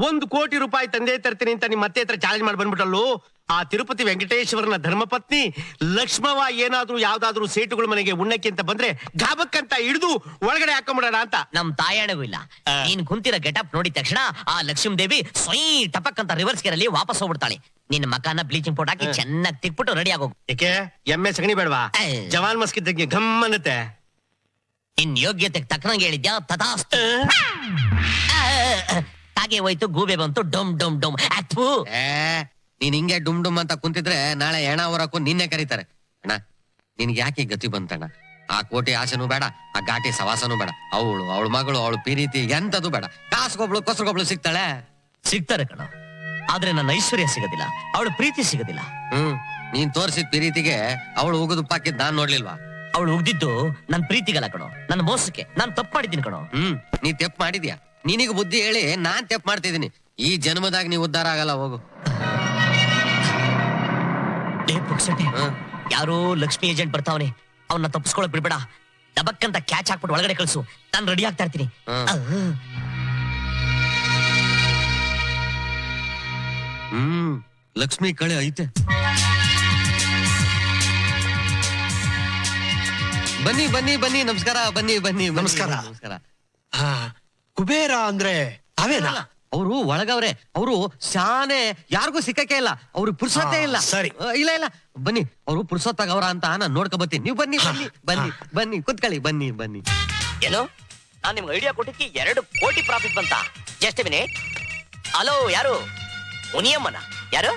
1 ಕೋಟಿ ರೂಪಾಯಿ ತಂದೆ ತರ್ತೀನಿ ಅಂತ ನಿಮ್ ಮತ್ತೆ ಹತ್ರ ಚಾಲೆಂಜ್ ಮಾಡಿ ಬಂದ್ಬಿಟ್ಟಲ್ಲು. ಆ ತಿರುಪತಿ ವೆಂಕಟೇಶ್ವರನ ಧರ್ಮಪತ್ನಿ ಲಕ್ಷ್ಮವ್ವ ಏನಾದ್ರೂ ಯಾವ್ದಾದ್ರು ಸೇಟುಗಳ ಮನೆಗೆ ಉಣ್ಣಕ್ಕೆ ಅಂತ ಬಂದ್ರೆ ಗಾಬಕ್ಕಂತ ಹಿಡಿದು ಒಳಗಡೆ ಹಾಕೊಂಡ್ಬಿಡೋಣ ಅಂತ. ನಮ್ ತಾಯಣಗೂ ಇಲ್ಲ. ನೀನ್ ಕುಂತಿರೋ ಗೆಟಪ್ ನೋಡಿದ ತಕ್ಷಣ ಆ ಲಕ್ಷ್ಮೀ ದೇವಿ ಸ್ವಯ್ ಟಪಕ್ ಅಂತ ರಿವರ್ಸ್ ಗೇರ್ ಅಲ್ಲಿ ವಾಪಸ್ ಹೋಗ್ಬಿಡ್ತಾಳೆ. ನಿನ್ನ ಮಕಾನ ಬ್ಲೀಚಿಂಗ್ ಪೌಡರ್ ಹಾಕಿ ಚೆನ್ನಾಗಿ ತಿಕ್ಬಿಟ್ಟು ರೆಡಿ ಆಗೋಗು. ಯಾಕೆ ಎಮ್ಮೆ ಸಗಣಿ ಬೇಡವಾ? ಜವಾನ್ ಮಸ್ಕಿದ್ದಂಗೆ ಘಮ್ ಅನ್ನತ್ತೆ. ನಿನ್ ಯೋಗ್ಯತೆಗೆ ತಕ್ಕನಂಗೆ ಹೇಳಿದ್ಯಾ? ತಥಾಸ್ತು. ಹಾಗೆ ಹೋಯ್ತು, ಗೂಬೆ ಬಂತು, ಡೊಮ್ ಡೊಮ್ ಡೊಮ್. ಅಪ್ಪು, ನೀನ್ ಹಿಂಗೆ ಡುಮ್ ಡುಮ್ ಅಂತ ಕುಂತಿದ್ರೆ ನಾಳೆ ಹೆಣ ಹೊರಕ್ಕೂ ನಿನ್ನೆ ಕರೀತಾರೆ. ಅಣ್ಣ ನಿನ್ಗೆ ಯಾಕೆ ಗತಿ ಬಂತಣ್ಣ? ಆ ಕೋಟಿ ಆಸೆನೂ ಬೇಡ, ಆ ಘಾಟಿ ಸವಾಸನೂ ಬೇಡ. ಅವಳ ಮಗಳು, ಅವಳು ಪ್ರೀತಿ ಎಂತದು ಬೇಡ. ಕಾಸ್ಗೊಬ್ಳು ಕೊಸರುಗೊಬ್ಳು ಸಿಗ್ತಾಳೆ. ಸಿಗ್ತಾರೆ ಕಣ, ಆದ್ರೆ ನನ್ನ ಐಶ್ವರ್ಯ ಸಿಗೋದಿಲ್ಲ, ಅವಳು ಪ್ರೀತಿ ಸಿಗೋದಿಲ್ಲ. ನೀನ್ ತೋರ್ಸಿದ ಪ್ರೀತಿಗೆ ಅವಳು ಉಗಿದು ಪಾಕಿದ್ ನಾನ್ ನೋಡ್ಲಿಲ್ವಾ? ಅವಳು ಉಗ್ದಿದ್ದು ನನ್ ಪ್ರೀತಿಗಲ್ಲ ಕಣೋ, ನನ್ನ ಮೋಸಕ್ಕೆ. ನಾನ್ ತಪ್ಪು ಮಾಡಿದ್ದೀನಿ ಕಣೋ. ನೀ ತೆಪ್ ಮಾಡಿದ್ಯಾ? ನಿನಗೆ ಬುದ್ಧಿ ಹೇಳಿ ನಾನ್ ತೆಪ್ ಮಾಡ್ತಿದ್ದೀನಿ. ಈ ಜನ್ಮದಾಗ ನೀ ಉದ್ಧಾರ ಆಗಲ್ಲ, ಹೋಗು. ಯಾರೋ ಲಕ್ಷ್ಮಿ ಏಜೆಂಟ್ ಬರ್ತಾವನೆ, ಅವನ್ನ ತಪ್ಪಿಸ್ಕೊಳಕ್ ಬಿಡ್ಬೇಡ. ಡಬಕ್ಕಂತ ಕ್ಯಾಚ್ ಹಾಕ್ಬಿಟ್ಟು ಒಳಗಡೆ ಕಳ್ಸು, ನಾನು ರೆಡಿ ಆಗ್ತಾ ಇರ್ತೀನಿ. ಲಕ್ಷ್ಮಿ ಕಳೆ ಐತೆ. ಬನ್ನಿ ಬನ್ನಿ ಬನ್ನಿ, ನಮಸ್ಕಾರ. ಬನ್ನಿ ಬನ್ನಿ, ನಮಸ್ಕಾರ. ನಮಸ್ಕಾರ. ಕುಬೇರ ಅಂದ್ರೆ ಅವೇನಾ? ಅವರು ಒಳಗವ್ರೆ. ಅವರು ಶಾನೆ ಯಾರಿಗೂ ಸಿಕ್ಕಕ್ಕೆ ಇಲ್ಲ. ಅವ್ರು ಪುರ್ಸೊತ್ತೇ ಇಲ್ಲ. ಸರಿ. ಇಲ್ಲ ಇಲ್ಲ, ಬನ್ನಿ. ಅವರು ಪುರ್ಸೊತ್ತಾಗವ್ರ ಅಂತ ನಾನು ನೋಡ್ಕೊ ಬರ್ತೀನಿ. ನೀವು ಬನ್ನಿ ಬನ್ನಿ ಬನ್ನಿ ಬನ್ನಿ, ಕುತ್ಕೊಳ್ಳಿ. ಬನ್ನಿ ಬನ್ನಿ. ಏನೋ ನಾನ್ ನಿಮ್ಗೆ ಐಡಿಯಾ ಕೊಟ್ಟಿದ್ದೆ 2 ಕೋಟಿ ಪ್ರಾಫಿಟ್ ಬಂತ. Just minute. ಹಲೋ, ಯಾರು? ಮುನಿಯಮ್ಮನ? ಯಾರು?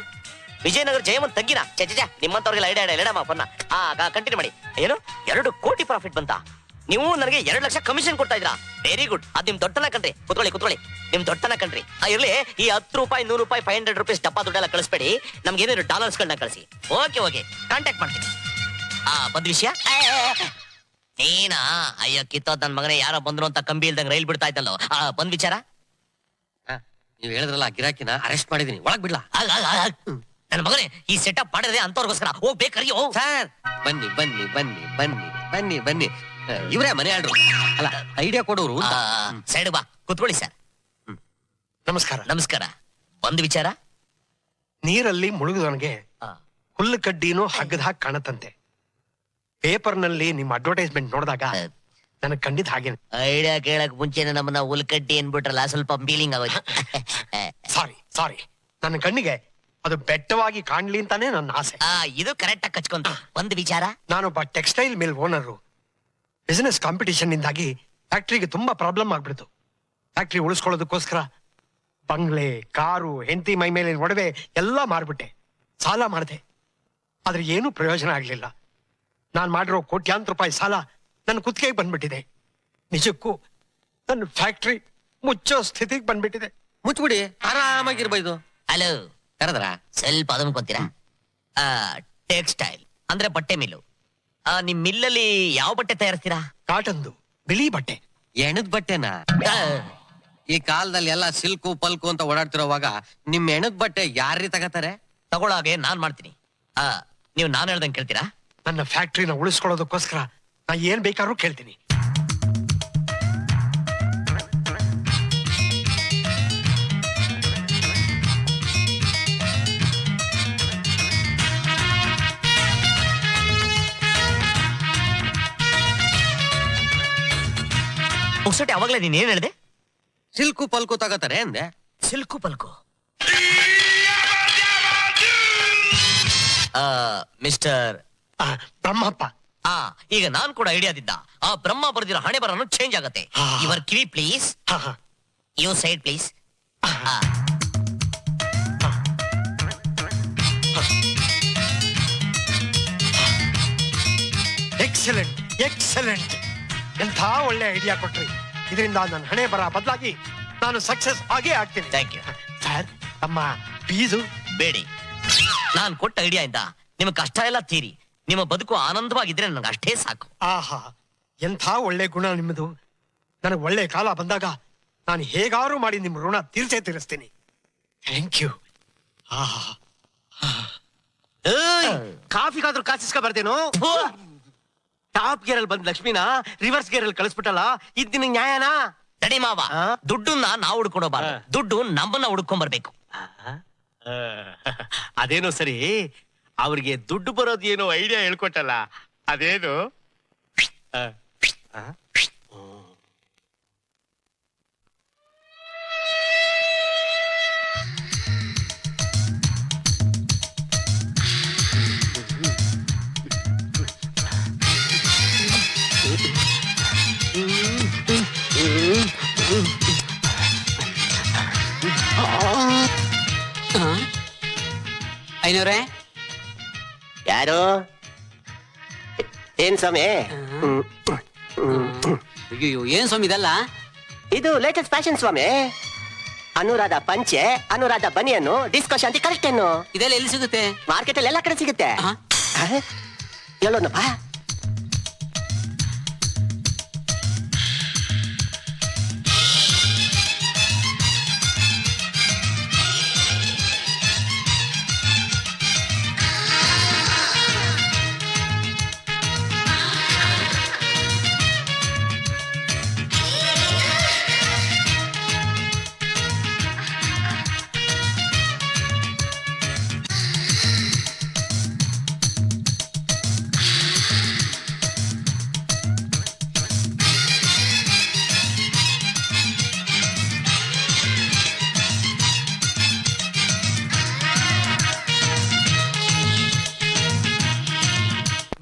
ವಿಜಯನಗರ ಜಯಮನ್ ತಂಗಿನ? ಚಚ, ನಿಮ್ಮಂತವ್ರಿಗೆಲ್ಲ ಐಡಿಯಾ ಇಡಮ್ಮ ಪನ್ನ. ಕಂಟಿನ್ಯೂ ಮಾಡಿ. ಏನು 2 ಕೋಟಿ ಪ್ರಾಫಿಟ್ ಬಂತ? ನೀವು ನನಗೆ 2 ಲಕ್ಷ ಕಮಿಷನ್ ಕೊಡ್ತಾ ಇದ್ರಾ? Very good. ಅದ್ ನಿಮ್ ದೊಡ್ಡನ ಕಣ್ರಿ. ಕುತ್ಕೊಳ್ಳಿ. ನಿಮ್ ದೊಡ್ಡನ ಕಣ್ರಿ. ಇರ್ಲಿ, ಈ 10 ರೂಪಾಯಿ, 100 ರೂಪಾಯಿ, 500 ರುಪೀಸ್ ಡಬ್ಬ ದುಡ್ಡೆಲ್ಲ ಕಳಿಸ್ಬೇಡಿ. ನಮ್ಗೆ ಏನೇನು ಡಾಲರ್ಸ್ಗಳನ್ನ ಕಳಿಸಿ. ಓಕೆ, ಕಾಂಟ್ಯಾಕ್ಟ್ ಮಾಡ್ತೀನಿ. ಬಂದ್ ವಿಷಯ ನೀನಾ? ಅಯ್ಯೋ ಕಿತ್ತೋದ್ ನನ್ ಮಗನೇ, ಯಾರೋ ಬಂದ್ರು ಅಂತ ಕಂಬಿ ಇಲ್ದಂಗ್ ರೈಲ್ ಬಿಡ್ತಾ ಇದ್ದಲ್ಲೋ. ಬಂದ್ ವಿಚಾರ? ನೀವ್ ಹೇಳಿದ್ರಲ್ಲ, ಗಿರಾಕಿನ ಅರೆಸ್ಟ್ ಮಾಡಿದೀನಿ. ಒಳಗ್ ಬಿಡ್ಲಾ? ನನ್ನ ಮಗನೇ, ಈ ಸೆಟಪ್ ಮಾಡಿದ್ರೆ ಅಂತವ್ರಿಗೋಸ್ಕರ ಹೋಗ್ಬೇಕರಿಯೋ. ಸರ್ ಬನ್ನಿ ಬನ್ನಿ ಬನ್ನಿ ಬನ್ನಿ ಬನ್ನಿ ಬನ್ನಿ. ಇವ್ರೇ ಮನೆ ಆಳ್ರು, ಅಲ್ಲ ಐಡಿಯಾ ಕೊಡೋರು. ಸೈಡ್ ಬಾ, ಕುತ್ಕೊಳ್ಳಿ ಸರ್. ನಮಸ್ಕಾರ. ನಮಸ್ಕಾರ. ಒಂದು ವಿಚಾರ. ನೀರಲ್ಲಿ ಮುಳುಗಿದವನಿಗೆ ಹುಲ್ಲು ಕಡ್ಡಿನೂ ಹಗ್ಗದ ಹಾಕಿ ಕಾಣತ್ತಂತೆ. ಪೇಪರ್ ನಲ್ಲಿ ನಿಮ್ ಅಡ್ವರ್ಟೈಸ್ಮೆಂಟ್ ನೋಡಿದಾಗ ನನಗ್ ಕಂಡಿದ್ ಹಾಗೆ. ಐಡಿಯಾ ಕೇಳಕ್ ಮುಂಚೆನೆ ನಮ್ಮನ್ನ ಉಲ್ಕಡ್ಡಿ ಅನ್ಬಿಟ್ರಲ್ಲ, ಸ್ವಲ್ಪ ಫೀಲಿಂಗ್ ಆಗೋಯ್ತು. ಸಾರಿ, ನನ್ನ ಕಣ್ಣಿಗೆ ಅದು ಬೆಟ್ಟವಾಗಿ ಕಾಣ್ಲಿ ಅಂತಾನೆ ನನ್ನ ಆಸೆ. ಇದು ಕರೆಕ್ಟ್ ಆಗಿ ಕಚ್ಕೊಂತ. ಒಂದು ವಿಚಾರ. ನಾನೊಬ್ಬ textile mill owner. Business competition ಇಂದಾಗಿ ಫ್ಯಾಕ್ಟ್ರಿಗೆ ತುಂಬಾ ಪ್ರಾಬ್ಲಮ್ ಆಗ್ಬಿಡ್ತು. ಫ್ಯಾಕ್ಟ್ರಿ ಉಳಿಸ್ಕೊಳ್ಳೋದಕ್ಕೋಸ್ಕರ ಬಂಗ್ಲೆ, ಕಾರು, ಹೆಂಡತಿ ಮೈ ಮೇಲೆ ಒಡವೆ ಎಲ್ಲ ಮಾರ್ಬಿಟ್ಟೆ, ಸಾಲ ಮಾಡಿದೆ. ಆದ್ರೆ ಏನೂ ಪ್ರಯೋಜನ ಆಗ್ಲಿಲ್ಲ. ನಾನ್ ಮಾಡಿರೋ ಕೋಟ್ಯಾಂತರ ರೂಪಾಯಿ ಸಾಲ ನನ್ನ ಕುತ್ತಿಗೆಗೆ ಬಂದ್ಬಿಟ್ಟಿದೆ. ನಿಜಕ್ಕೂ ನನ್ನ ಫ್ಯಾಕ್ಟ್ರಿ ಮುಚ್ಚೋ ಸ್ಥಿತಿಗೆ ಬಂದ್ಬಿಟ್ಟಿದೆ. ಮುಚ್ಬಿಡಿ, ಆರಾಮಾಗಿರ್ಬೋದು. ಹಲೋ, ಕರೆದ್ರ ಸ್ವಲ್ಪ ಅದನ್ನ ಕೊಂತೀರಾ? ಟೆಕ್ಸ್ಟೈಲ್ ಅಂದ್ರೆ ಬಟ್ಟೆ ಮಿಲ್ಲು. ನಿಮ್ ಮಿಲ್ಲಲ್ಲಿ ಯಾವ ಬಟ್ಟೆ ತಯಾರಿಸ್ತೀರಾ? ಕಾಟನ್ದು ಬಿಳಿ ಬಟ್ಟೆ. ಎಣದ್ ಬಟ್ಟೆನಾ? ಈ ಕಾಲದಲ್ಲಿ ಎಲ್ಲ ಸಿಲ್ಕು ಪಲ್ಕು ಅಂತ ಓಡಾಡ್ತಿರೋವಾಗ ನಿಮ್ ಎಣದ್ ಬಟ್ಟೆ ಯಾರ್ರೀ ತಗತಾರೆ? ತಗೊಳಾಗೆ ನಾನ್ ಮಾಡ್ತೀನಿ. ನೀವು ನಾನು ಹೇಳ್ದಂಗೆ ಕೇಳ್ತೀರಾ? ನನ್ನ ಫ್ಯಾಕ್ಟ್ರಿನ ಉಳಿಸ್ಕೊಳ್ಳೋದಕ್ಕೋಸ್ಕರ ನಾ ಏನ್ ಬೇಕಾದ್ರೂ ಕೇಳ್ತೀನಿ. ಪುಕ್ಸಟೆ ಅವಾಗ್ಲೇ ನೀನ್ ಏನ್ ಹೇಳಿದೆ? ಸಿಲ್ಕು ಪಲ್ಕು ತಗತಾರೆ ಅಂದೆ. ಸಿಲ್ಕು ಪಲ್ಕು. ಮಿಸ್ಟರ್ ಬ್ರಹ್ಮಪ್ಪ, ಈಗ ನಾನ್ ಕೂಡ ಐಡಿಯಾದಿದ್ದ ಆ ಬ್ರಹ್ಮ ಬರ್ದಿರೋ ಹಣೆ ಬರನು ಚೇಂಜ್ ಆಗತ್ತೆ. ಯುವರ್ ಕಿವಿ please. You side please. Excellent excellent. ಎಂಥ ಒಳ್ಳೆ ಐಡಿಯಾ ಕೊಟ್ರಿ. ಇದರಿಂದ ನನ್ನ ಹಣೆ ಬರ ಬದಲಾಗಿ ನಾನು ಸಕ್ಸಸ್ ಆಗೇ ಆಗ್ತೀನಿ. Thank you sir. ತಮ್ಮ ಫೀಸು ಬೇಡಿ. ನಾನ್ ಕೊಟ್ಟ ಐಡಿಯಾ ಇಂದ ನಿಮ್ ಕಷ್ಟ ಎಲ್ಲ ತೀರಿ ನಿಮ್ಮ ಬದುಕು ಆನಂದವಾಗಿದ್ರೆ ನನಗೆ ಅಷ್ಟೇ ಸಾಕು. ಆಹಾ, ಎಂಥ ಒಳ್ಳೆ ಗುಣ ನಿಮ್ಮದು. ನನಗೆ ಒಳ್ಳೆ ಕಾಲ ಬಂದಾಗ ನಾನು ಹೇಗಾರು ಮಾಡಿ ನಿಮ್ಮ ಋಣ ತೀರಿಸ್ತೀನಿ. Thank you. ಕಾಫಿಗಾದ್ರೂ ಕಾಸಿಸ್ಕ ಬರ್ತೇನೋ. ಟಾಪ್ ಗೇರ್ ಅಲ್ಲಿ ಬಂದ್ ಲಕ್ಷ್ಮಿನ ರಿವರ್ಸ್ ಗೇರ್ ಅಲ್ಲಿ ಕಳಿಸ್ಬಿಟ್ಟಲ್ಲ, ಇದ್ ನಿನಗ್ ನ್ಯಾಯನಾ? ತಡಿ ಮಾವ, ದುಡ್ಡನ್ನ ನಾವು ಹುಡ್ಕೊಂಡೋಗ್ಬಾರ್ದು, ದುಡ್ಡು ನಮ್ಮನ್ನ ಹುಡ್ಕೊಂಡ್ ಬರ್ಬೇಕು. ಅದೇನೋ ಸರಿ, ಅವ್ರಿಗೆ ದುಡ್ಡು ಬರೋದು ಏನೋ ಐಡಿಯಾ ಹೇಳ್ಕೊಟ್ಟಲ್ಲ, ಅದೇನು? ಐನವ್ರೆ, ಯಾರು? ಏನ್ ಸ್ವಾಮಿ? ಅಯ್ಯೋ, ಏನ್ ಸ್ವಾಮಿ ಇದಲ್ಲ? ಇದು ಲೇಟೆಸ್ಟ್ ಫ್ಯಾಷನ್ ಸ್ವಾಮಿ. ಅನುರಾಧ ಪಂಚೆ, ಅನುರಾಧ ಬನಿಯನ್ನು, ಡಿಸ್ಕೋ ಶಾಂತಿ ಕರೆಕ್ಟ್ ಏನು? ಇದೆಲ್ಲ ಎಲ್ಲಿ ಸಿಗುತ್ತೆ? ಮಾರ್ಕೆಟ್ ಅಲ್ಲಿ ಎಲ್ಲ ಕಡೆ ಸಿಗುತ್ತೆ. ಹೇಳೋಣಪ್ಪ.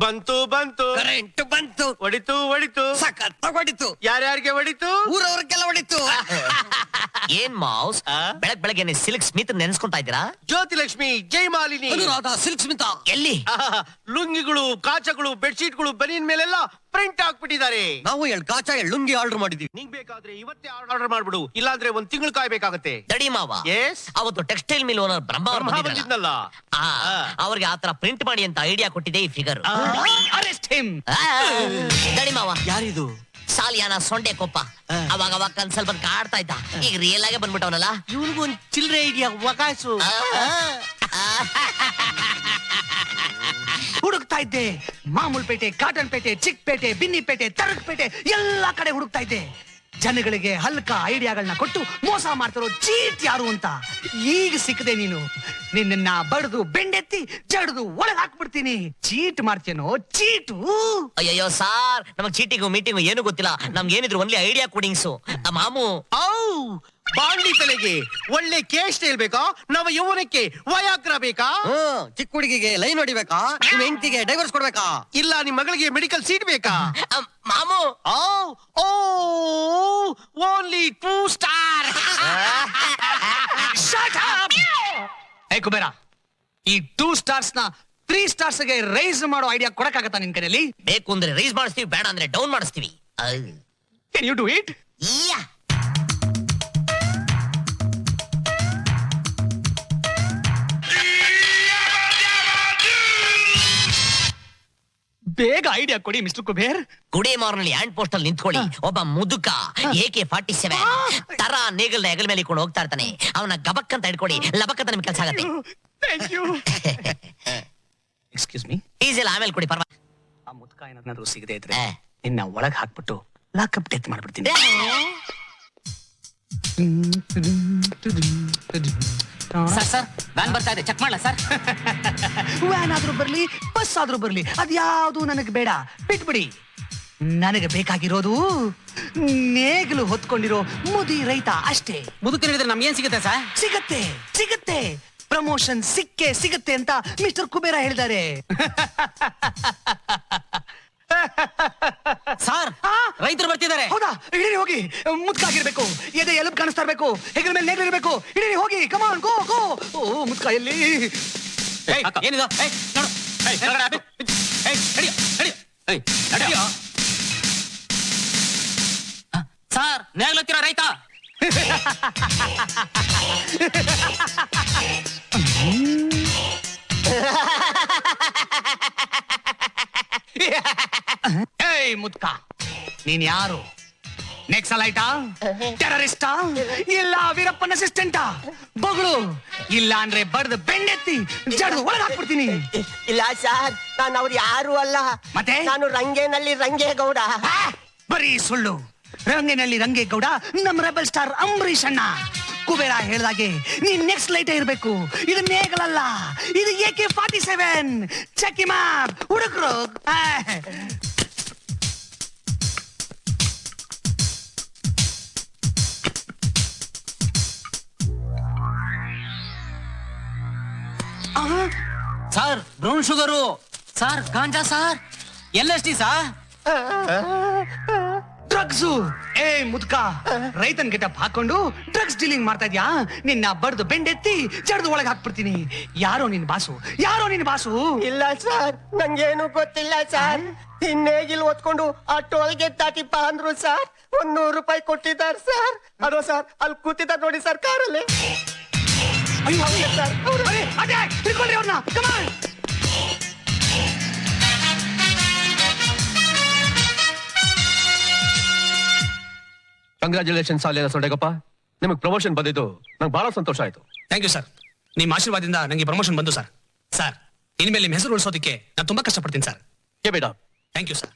ಬಂತು ಬಂತು, ಕರೆಂಟ್ ಬಂತು, ಹೊಡಿತು ಹೊಡಿತು, ಸಖತ್ ಹೊಡಿತು, ಯಾರ್ಯಾರಿಗೆ ಹೊಡಿತು? ಊರವ್ರಿಗೆಲ್ಲ ಹೊಡಿತು. ಏನ್ ಮೌಸ್, ಬೆಳಗ್ ಬೆಳಗ್ಗೆ ಸಿಲ್ಕ್ ಸ್ಮಿತ್ ನೆನ್ಸ್ಕೊಂತಾ ಇದ್ದೀರಾ? ಜ್ಯೋತಿ ಲಕ್ಷ್ಮಿ, ಜಯಮಾಲಿನಿ, ಅನುರಾಧ, ಸಿಲ್ಕ್ ಸ್ಮಿತಾ. ಎಲ್ಲಿ? ಲುಂಗಿಗಳು, ಕಾಚಗಳು, ಬೆಡ್ಶೀಟ್ಗಳು, ಬನಿಯನ್ ಮೇಲೆಲ್ಲ ಪ್ರಿಂಟ್ ಹಾಕ್ಬಿಟ್ಟಿದ್ದಾರೆ. ನಾವು ಕಾಚ ಲುಂಗಿ ಆರ್ಡರ್ ಮಾಡಿದ್ವಿ. ನಿಂಗ್ ಬೇಕಾದ್ರೆ ಇವತ್ತೇ ಆರ್ಡರ್ ಮಾಡ್ಬಿಡು, ಇಲ್ಲಾಂದ್ರೆ ಒಂದ್ ತಿಂಗಳು ಕಾಯ್ಬೇಕಾಗತ್ತೆ. ದಡಿ ಮಾವ, ಎಸ್, ಅವತ್ತು ಟೆಕ್ಸ್ಟೈಲ್ ಮಿಲ್ ಓನರ್ ಬ್ರಹ್ಮ ಬಂದಿದ್ನಲ್ಲ, ಅವ್ರಿಗೆ ಆತರ ಪ್ರಿಂಟ್ ಮಾಡಿ ಅಂತ ಐಡಿಯಾ ಕೊಟ್ಟಿದೆ ಈ ಫಿಗರ್. Arrest him. ದಡಿ ಮಾವ, ಯಾರಿದು? ಸಾಲಿಯಾನ ಸೊಂಡೆ ಕೊಪ್ಪ. ಅವಾಗ ಅವಾಗ ಕನ್ಸಲ್ ಬಂದ್ ಕಾಡ್ತಾ ಇದ್ದ, ಈಗ ರಿಯಲ್ ಆಗಿ ಬಂದ್ಬಿಟ್ಟವನಲ್ಲ. ಇವ್ನಿಗೂ ಒಂದ್ ಚಿಲ್ರೆ ಐಡಿಯಾ ವಕಾಸು. ಹುಡುಕ್ತಾ ಇದ್ದೆ. ಮಾಮೂಲ್ ಪೇಟೆ, ಕಾಟನ್ ಪೇಟೆ, ಚಿಕ್ಕಪೇಟೆ, ಬಿನ್ನಿಪೇಟೆ, ತರಕಪೇಟೆ ಎಲ್ಲಾ ಕಡೆ ಹುಡುಕ್ತಾ ಇದ್ದೆ. ಜನಗಳಿಗೆ ಹಲ್ಕ ಐಡಿಯಾಗಳನ್ನ ಕೊಟ್ಟು ಮೋಸ ಮಾಡ್ತಿರೋ ಚೀಟ್ ಯಾರು ಅಂತ. ಈಗ ಸಿಕ್ಕದೆ ನೀನು. ನಿನ್ನ ಬಡ್ದು ಬೆಂಡೆತ್ತಿ ಜಡ್ದು ಒಳಗ್ ಹಾಕ್ಬಿಡ್ತೀನಿ. ಚೀಟ್ ಮಾಡ್ತೇನೋ ಚೀಟು. ಅಯ್ಯಯ್ಯೋ ಸಾರ್, ನಮಗ್ ಚೀಟಿಂಗು ಮೀಟಿಂಗು ಏನು ಗೊತ್ತಿಲ್ಲ. ನಮ್ಗೆ ಏನಿದ್ರು ಒನ್ಲಿ ಐಡಿಯಾ ಕೊಡಿಂಗ್ಸು. ಮಾಮು, ಬಾಂಡ್ಲಿ ತಲೆಗೆ ಒಳ್ಳೆ ಕೇಶ್ ಸ್ಟೈಲ್ ಬೇಕಾ? ನಮ್ಮ ಯೌವನಕ್ಕೆ ವಯಾಗ್ರ ಬೇಕಾ? ಚಿಕ್ಕ ಹುಡುಗಿಗೆ ಲೈನ್ ಹೊಡಿಬೇಕಾ? ನಿಮ್ ಹೆಂಡತಿಗೆ ಡೈವರ್ಸ್ ಕೊಡ್ಬೇಕಾ? ಇಲ್ಲ ನಿಮ್ ಮಗಳಿಗೆ ಮೆಡಿಕಲ್ ಸೀಟ್ ಬೇಕಾ? ಮಾಮು, ಓನ್ಲಿ 2 ಸ್ಟಾರ್. ಏ ಕುಬೇರ, ಈ 2 ಸ್ಟಾರ್ಸ್ ನ 3 ಸ್ಟಾರ್ಸ್ ಗೆ ರೈಸ್ ಮಾಡೋ ಐಡಿಯಾ ಕೊಡಕ್ಕಾಗತ್ತಾ ನಿನ್ ಕೈಯಲ್ಲಿ? ಬೇಕು ಅಂದ್ರೆ ರೈಸ್ ಮಾಡಿಸ್ತೀವಿ, ಬೇಡ ಅಂದ್ರೆ ಡೌನ್ ಮಾಡಿಸ್ತೀವಿ. Can you do it? ಯಾ. ಬೇಗ ಐಡಿಯಾ ಕೊಡಿ ಮಿಸ್ಟರ್ ಕುಬೇರ್. ಗುಡಿ ಮಾರ್ನಲ್ಲಿ ಹ್ಯಾಂಡ್ ಪೋಸ್ಟ್ ಅಲ್ಲಿ ನಿಂತ್ಕೊಳ್ಳಿ. ಒಬ್ಬ ಮುದುಕ AK-47 ತರ ನೇಗಲ್ನ ಹೆಗಲ ಮೇಲೆ ಇಟ್ಕೊಂಡು ಹೋಗ್ತಾ ಇರ್ತಾನೆ. ಅವನ ಗಬಕ್ ಅಂತ ಹಿಡ್ಕೊಡಿ, ಲಬಕ್ ಅಂತ ನಿಮ್ಗೆ ಕೆಲಸ ಆಗತ್ತೆ. Thank you. Excuse me. Diesel ಆಮೇಲೆ ಕೊಡಿ, ಪರವಾಗಿಲ್ಲ. ಆ ಮುದ್ಕ ಏನಾದ್ರೂ ಸಿಗದೆ ಇದ್ರೆ ನಿನ್ನ ಒಳಗ್ ಹಾಕ್ಬಿಟ್ಟು ಲಾಕಪ್ ಡೆತ್ ಮಾಡ್ಬಿಡ್ತೀನಿ. ಸರ್ ವ್ಯಾನ್ ಬರ್ತಾ ಇದೆ, ಚೆಕ್ ಮಾಡ್ಲಾ ಸರ್? ವ್ಯಾನ್ ಆದ್ರೂ ಬರ್ಲಿ, ಬಸ್ ಆದ್ರೂ ಬರ್ಲಿ, ಅದ್ಯಾವ್ದು ನನಗೆ ಬೇಡ, ಬಿಟ್ಬಿಡಿ. ನನಗೆ ಬೇಕಾಗಿರೋದು ನೇಗಿಲು ಹೊತ್ಕೊಂಡಿರೋ ಮುದಿ ರೈತ ಅಷ್ಟೇ. ಮುದುಕನಿದ್ರೆ ನಮ್ಗೇನ್ ಸಿಗುತ್ತೆ ಸರ್? ಸಿಗತ್ತೆ ಸಿಗತ್ತೆ, ಪ್ರಮೋಷನ್ ಸಿಕ್ಕೇ ಸಿಗತ್ತೆ ಅಂತ ಮಿಸ್ಟರ್ ಕುಬೇರ ಹೇಳಿದ್ದಾರೆ. ಸರ್ ರೈತರು ಬರ್ತಿದ್ದಾರೆ. ಹೌದಾ? ಹಿಡೀರಿ ಹೋಗಿ. ಮುದ್ಕಾಗಿರ್ಬೇಕು, ಎದೆ ಎಲುಬು ಕಾಣಿಸ್ತಾ ಇರ್ಬೇಕು, ಹೆಗಲ ಮೇಲೆ ನೇಗಿಲಿರ್ಬೇಕು. ಹಿಡೀರಿ ಹೋಗಿ, ಕಮಾನ್ ಗೋ ಗೋ. ಓ ಮುದ್ಕ ಎಲ್ಲಿ? ಏನಿದು? ನೋಡು. ಸರ್ ನೇಗ್ಲತ್ತಿರೋ ರೈತ. ಏಯ್ ಮುದ್ಕ, ನೀನ್ ಯಾರು? ನೆಕ್ಸಲೈಟಾ, ಟೆರರಿಸ್ಟಾ, ಇಲ್ಲ ವೀರಪ್ಪನ ಅಸಿಸ್ಟೆಂಟಾ? ಬಗಳು, ಇಲ್ಲ ಅಂದ್ರೆ ಬಡ್ದು ಬೆಂಡೆತ್ತಿ ಜಡ್ದು ಒಳಗ್ ಹಾಕ್ಬಿಡ್ತೀನಿ. ಇಲ್ಲ ಸರ್, ನಾನು ಅವ್ರು ಯಾರು ಅಲ್ಲ. ಮತ್ತೆ? ನಾನು ರಂಗೇನಲ್ಲಿ ರಂಗೇಗೌಡ. ಬರೀ ಸುಳ್ಳು. ರಂಗೇನಲ್ಲಿ ರಂಗೇಗೌಡ ನಮ್ ರೆಬಲ್ ಸ್ಟಾರ್ ಅಂಬರೀಷ್ ಅಣ್ಣ. ಕುಬೇರ ಹೇಳ್ದಾಗೆ ನೀನ್ ನೆಕ್ಸ್ಟ್ ಲೈಟ್ ಇರ್ಬೇಕು. ಇದು ನೇಗಲಲ್ಲ, ಇದು AK-47. ಚೆಕ್ ಮ್ಯಾಪ್ ಹುಡುಕ್ರು. Sir brown sugar, sir ganja, sir LSD sir. Drugs. ಏ ಮುದ್ಕ, ರೈತನ್ ಗೆಟಪ್ ಹಾಕೊಂಡು ಡ್ರಗ್ಸ್ ಡೀಲಿಂಗ್ ಮಾಡ್ತಾ ಇದ್ಯಾ? ನಿನ್ನ ಬಡ್ದು ಬೆಂಡೆತ್ತಿ ಜಡ್ದು ಒಳಗ್ ಹಾಕ್ಬಿಡ್ತೀನಿ. ಯಾರೋ ನಿನ್ ಬಾಸು? ಯಾರೋ ನಿನ್ ಬಾಸು? ಇಲ್ಲ ಸರ್, ನಂಗೇನು ಗೊತ್ತಿಲ್ಲ ಸರ್. ಇನ್ನೇಗಿಲ್ ಓದ್ಕೊಂಡು ಆ ಟೋಲ್ಗೆ ದಾಟಿಪ್ಪ ಅಂದ್ರು ಸರ್. 100 ರೂಪಾಯಿ ಕೊಟ್ಟಿದ್ದಾರೆ ಸರ್. ಅದೋ ಸರ್, ಅಲ್ಲಿ ಕೂತಿದ್ದಾರೆ ನೋಡಿ ಸರ್, ಕಾರಲ್ಲಿ. ಅಯ್ಯೋ ಸರ್, ತಿಳ್ಕೊಂಡ್ರಿ ಅವ್ರನ್ನ. ಕಮಾನ್. ಕಂಗ್ರಾಚುಲೇಷನ್ ಸಾಲಿನ ಸೊಂಡೆಗಪ್ಪ, ನಿಮಗೆ ಪ್ರಮೋಷನ್ ಬಂದಿದ್ದು ನಂಗೆ ಬಹಳ ಸಂತೋಷ ಆಯ್ತು. Thank you sir. ನಿಮ್ಮ ಆಶೀರ್ವಾದದಿಂದ ನನಗೆ ಪ್ರಮೋಷನ್ ಬಂತು ಸರ್. ಸರ್, ಇನ್ಮೇಲೆ ನಿಮ್ಮ ಹೆಸರು ಉಳಿಸೋದಕ್ಕೆ ನಾನು ತುಂಬಾ ಕಷ್ಟಪಡ್ತೀನಿ ಸರ್. ಬೇಡ. Thank you sir.